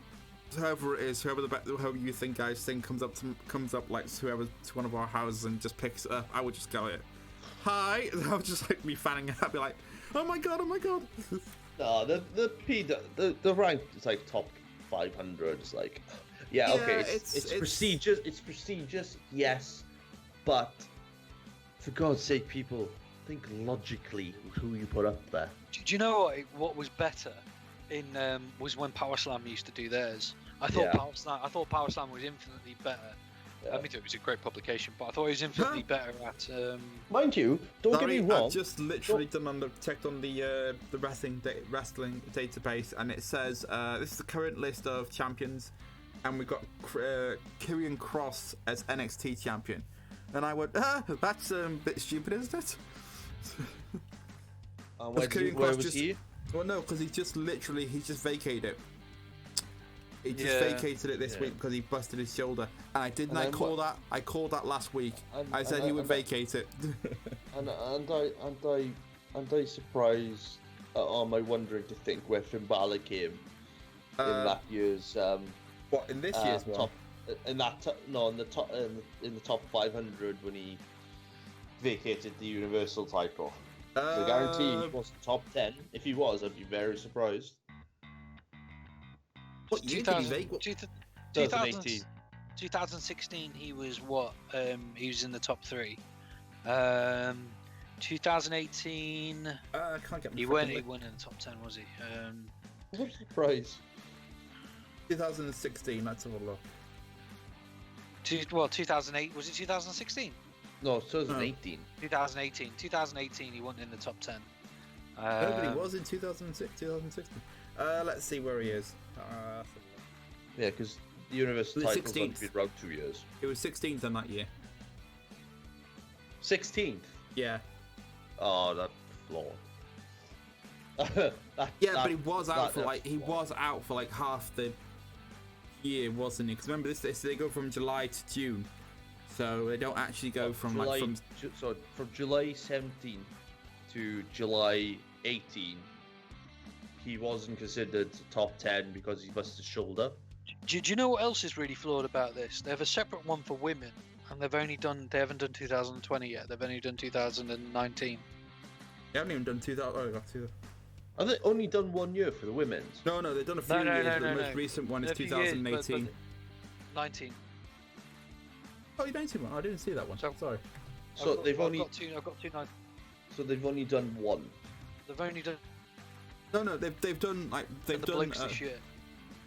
whoever it is, whoever you think guys think comes up like to whoever to one of our houses and just picks it up, I would just go like, "Hi!" And I would just like me fanning out, I'd be like, "Oh my god! Oh my god!" No, the rank is like top 500. It's like, okay, it's prestigious. It's prestigious, yes, but for God's sake, people, think logically who you put up there. Do you know what was better was when Power Slam used to do theirs. I thought Power Slam was infinitely better. I mean, it was a great publication, but I thought it was infinitely better at. Mind you, don't get me wrong. I've just literally checked on the wrestling database, and it says this is the current list of champions, and we've got Kyrian Cross as NXT champion, and I went, that's a bit stupid, isn't it? Where was he? Well, no, because he's just vacated it. He just vacated it this week because he busted his shoulder, and I didn't. I called that last week. I said he would vacate it. and I surprised. Am I wondering to think where Finn Balor came in that year's? What in this year's top? In the top 500 when he vacated the Universal title. I guarantee he wasn't top 10. If he was, I'd be very surprised. What year did he vacate? 2018. 2016, he was what? He was in the top 3. 2018. I can't get. He went in the top 10, was he? I'm surprised. 2016. Let's have a look. 2008. Was it 2016? No, 2018. 2018, he wasn't in the top 10. Nobody was in 2016. Let's see where he is. Yeah, because the Universal title's only been around 2 years. It was 16th in that year. 16th? Yeah. Oh, that's flawed. But he was out for like half the year, wasn't he? Because remember, they go from July to June. So they don't actually go from from July 17 to July 18, he wasn't considered top 10 because he busted his shoulder. Do you know what else is really flawed about this? They have a separate one for women, and they haven't done 2020 yet. They've only done 2019. They haven't even done 2000. Oh, I got 2. Have they only done 1 year for the women's? No, they've done a few years. The most recent one is 2018. 19. Oh, you 19 one. I didn't see that one. Sorry. So I've got two. So they've only done 1. They've only done. No, they've done this year.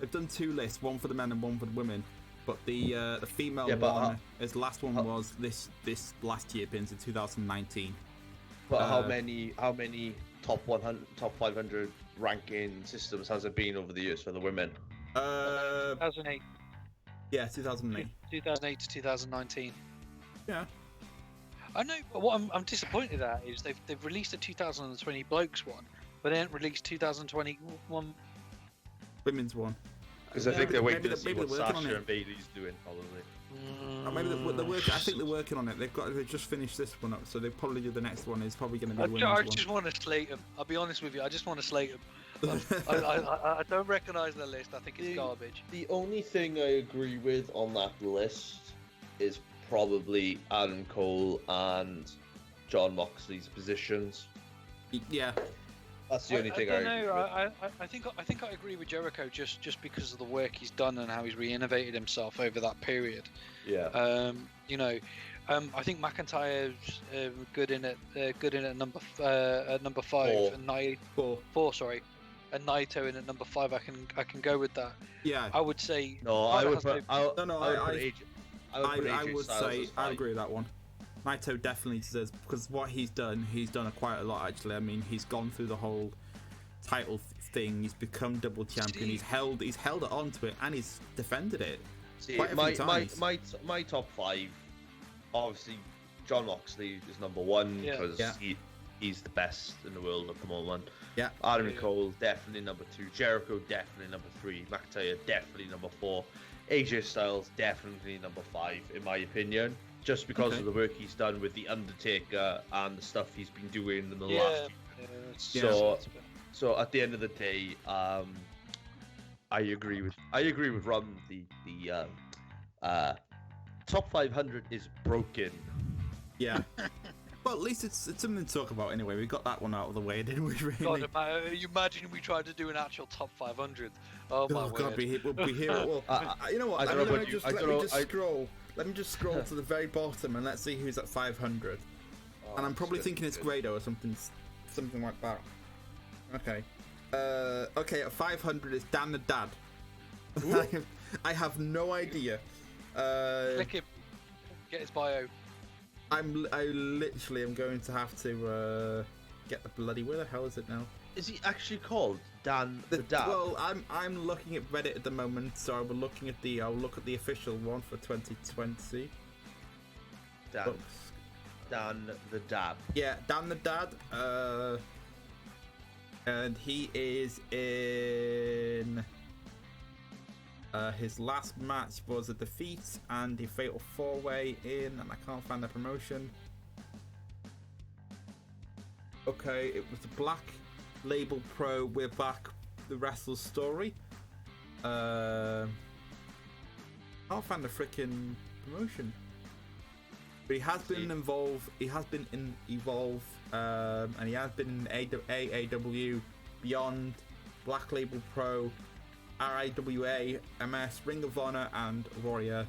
They've done 2 lists, one for the men and one for the women. But the female one, his last one was this last year, been in 2019. But how many top 100, top 500 ranking systems has it been over the years for the women? 2008. Yeah, 2008. 2008 to 2019. Yeah. I know, but what I'm disappointed at is they've released a 2020 blokes one, but they haven't released 2021 women's one. Because I think they're waiting to see what Sasha and Bailey's doing, probably. Maybe they're working. I think they're working on it. They've just finished this one up, so they'll probably do the next one. Is probably going to be women's one. I just want to slate them. I'll be honest with you. I just want to slate them. I don't recognise the list. I think it's garbage. The only thing I agree with on that list is probably Adam Cole and John Moxley's positions. Yeah. That's the only thing I agree with. I think I agree with Jericho just because of the work he's done and how he's re-innovated himself over that period. Yeah. I think McIntyre's good in at number 5 Four. and Four. 4, sorry, and Naito in at number 5. I can go with that. Yeah. I would say No, I would put. I would put AJ I would Styles say as I five. agree with that one. Naito definitely deserves, because what he's done quite a lot actually. I mean, he's gone through the whole title thing. He's become double champion. He's held it on to it, and he's defended it. See, quite a few times. my top 5, obviously, John Moxley is number 1 Yeah. because Yeah. he's the best in the world at the moment. Yeah. Adam Cole definitely number 2. Jericho definitely number 3. McIntyre definitely number 4. AJ Styles definitely number 5 in my opinion, just because Okay. of the work he's done with the Undertaker and the stuff he's been doing in the yeah. last. So at the end of the day, I agree with Ron. The top 500 is broken. Yeah. Well, at least it's something to talk about anyway. We got that one out of the way, didn't we? Really? God, you imagine we tried to do an actual top 500? Oh my Oh God, word! we'll be here. Well, you know what? I don't know about you. Let me just scroll to the very bottom and let's see who's at 500. And I'm probably thinking it's Grado or something like that. Okay. Okay, at 500 is Dan the Dad. I have no idea. Click him. Get his bio. I literally am going to have to get the bloody. Where the hell is it now? Is he actually called Dan the Dad? Well, I'm looking at Reddit at the moment, so I'll look at the official one for 2020. Dan the Dad. Yeah, Dan the Dad. And he is in. His last match was a defeat and a fatal 4-way in, and I can't find the promotion. Okay, it was the Black Label Pro. We're back. The wrestler's story. I'll find the freaking promotion. But he has been involved. He has been in Evolve, and he has been in AAW, Beyond, Black Label Pro, RIWA, MS, Ring of Honor, and Warrior,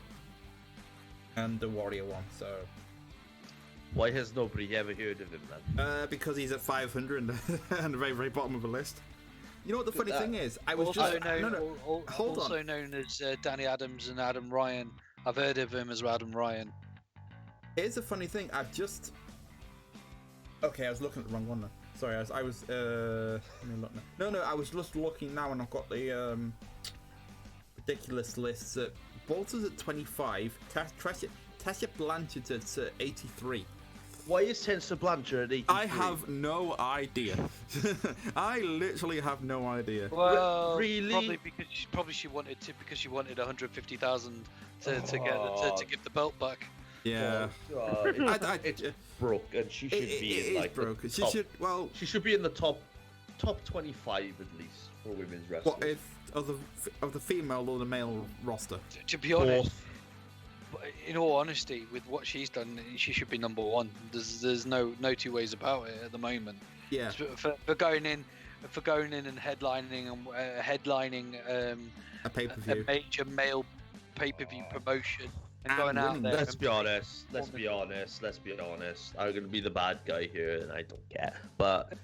and the Warrior one. So, why has nobody ever heard of him then? because he's at 500 and the very, very bottom of the list. You know what the funny thing is? I was Also just hold on. known as Danny Adams and Adam Ryan. I've heard of him as Adam Ryan. Here's the funny thing. I was looking at the wrong one now. Sorry, I was let me look now. No, I was just looking now, and I've got the ridiculous lists. Bolter's at 25. Tasha Blanchard's at 83. Why is Tessa Blanchard at 83? I have no idea. I literally have no idea. Well, really? Probably she wanted 150,000 to give the belt back. Yeah. It's broke, and she should be in like broke. The She top, should. Well, she should be in the top 25 at least for women's wrestling. what if of the female or the male roster? To be honest, in all honesty, with what she's done, she should be number 1. There's no two ways about it at the moment. Yeah. For going in and headlining A pay-per-view. a major male pay-per-view promotion and And going out winning. there. Let's be honest. I'm gonna be the bad guy here, and I don't care. But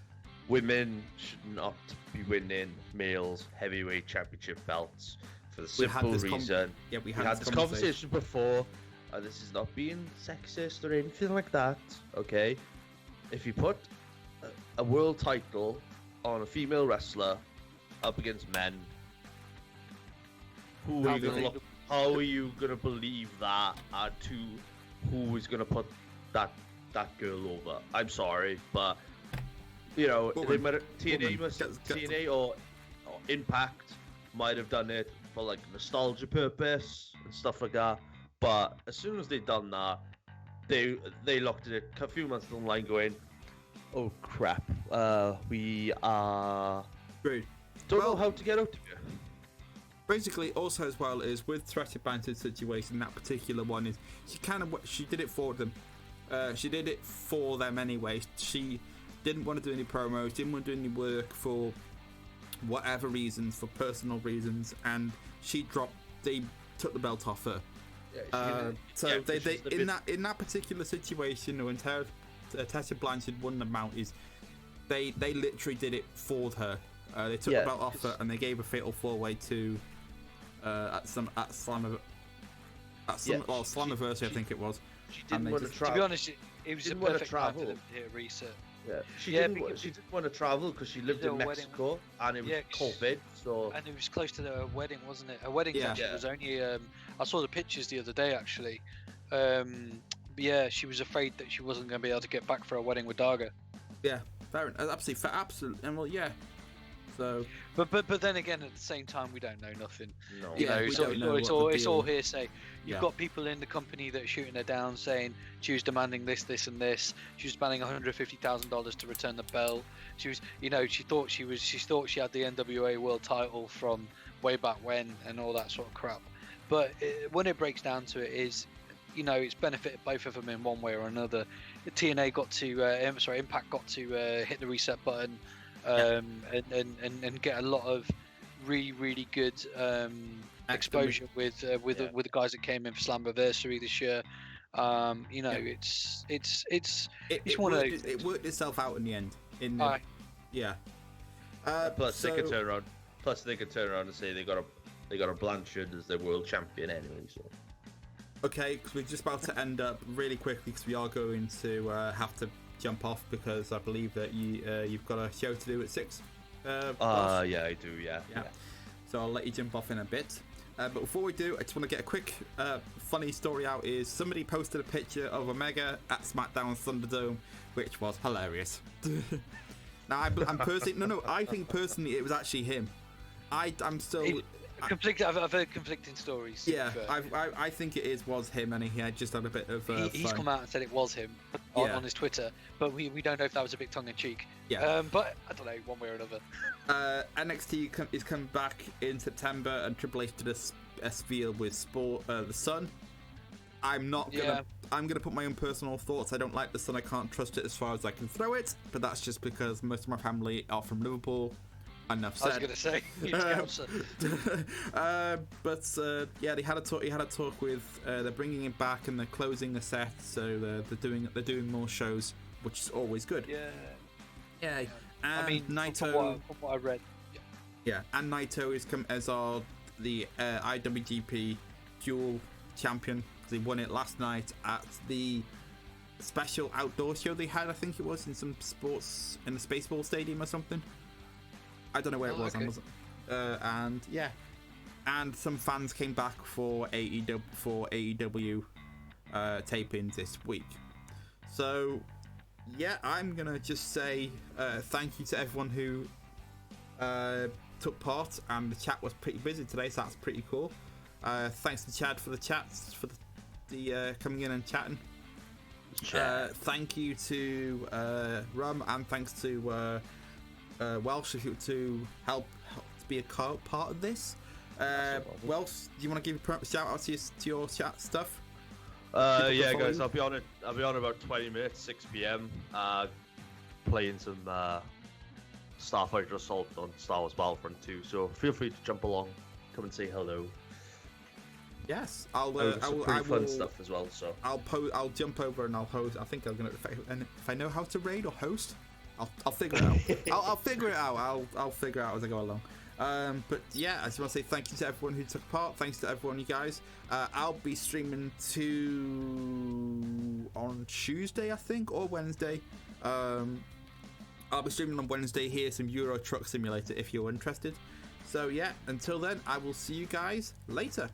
women should not be winning males heavyweight championship belts for the simple reason. We We had this conversation before. This is not being sexist or anything like that. Okay, if you put a world title on a female wrestler up against men, how are you gonna believe that? To who is gonna put that girl over? I'm sorry, but you know, TNA or Impact might have done it for like nostalgia purpose and stuff like that. But as soon as they done that, they looked at it a few months down the line, going, "Oh crap, we don't know how to get out of here." Basically, also as well is with Thrasher Banter's situation, that particular one is she did it for them. She did it for them anyway. She didn't want to do any promos, didn't want to do any work for whatever reasons, for personal reasons, and they took the belt off her. So they in that particular situation when Tessa Blanchard won the mount is they literally did it for her. They took the belt off her and they gave a fatal 4-way to at Slammiversary, I think it was. She didn't want to travel. To be honest, it was a perfect time for them to hit a reset. Yeah, she didn't want to travel because she lived in Mexico and it was COVID. So and it was close to her wedding, wasn't it? Her wedding actually was only. I saw the pictures the other day actually. She was afraid that she wasn't going to be able to get back for her wedding with Darga. Yeah, absolutely, and well, yeah. So, but then again, at the same time, we don't know nothing. No. It's all hearsay. You've got people in the company that are shooting her down, saying she was demanding this, and this. She was demanding $150,000 to return the belt. She was, she thought she had the NWA World Title from way back when, and all that sort of crap. But when it breaks down to it, is it's benefited both of them in one way or another. TNA got to, Impact got to hit the reset button. And get a lot of really good exposure with the guys that came in for Slammiversary this year. It worked itself out in the end. Plus they could turn around. And say they got a Blanchard as their world champion anyway. So. Okay, because we're just about to end up really quickly because we are going to have to jump off because I believe that you've got a show to do at 6. Yeah, I do. Yeah. So I'll let you jump off in a bit. But before we do, I just want to get a quick funny story out. Is somebody posted a picture of Omega at SmackDown Thunderdome, which was hilarious. Now I'm personally I think personally it was actually him. I'm still. I've heard conflicting stories. Yeah, I think it was him, and he had just had a bit of. He's come out and said it was him on his Twitter, but we don't know if that was a bit tongue in cheek. Yeah. But I don't know, one way or another. NXT is coming back in September, and Triple H did a spiel with the Sun. I'm gonna put my own personal thoughts. I don't like the Sun. I can't trust it as far as I can throw it, but that's just because most of my family are from Liverpool. Enough said. I was going to say, they had a talk. He had a talk with. They're bringing him back and they're closing a set, so they're doing more shows, which is always good. Yeah. And Naito. From what I read. Yeah, and Naito is come as the IWGP Dual Champion because he won it last night at the special outdoor show they had. I think it was in some sports in the Spaceball Stadium or something. I don't know where it was. Okay. And some fans came back for AEW tapings this week. So I'm gonna just say thank you to everyone who took part, and the chat was pretty busy today, so that's pretty cool. Thanks to Chad for the chats, for the coming in and chatting. Thank you to Rum, and thanks to Welsh to help to be a part of this. Welsh, do you want to give a shout out to your chat stuff? Guys, I'll be on about 20 minutes, 6 p.m. Playing some Starfighter Assault on Star Wars Battlefront 2. So feel free to jump along, come and say hello. Yes, fun stuff as well. So I'll jump over and I'll host. I think I'm gonna if I know how to raid or host. I'll figure it out. I'll figure it out. I'll figure it out as I go along. But yeah, I just want to say thank you to everyone who took part. Thanks to everyone, you guys. I'll be streaming on Tuesday, I think, or Wednesday. I'll be streaming on Wednesday here, some Euro Truck Simulator if you're interested. So yeah, until then, I will see you guys later.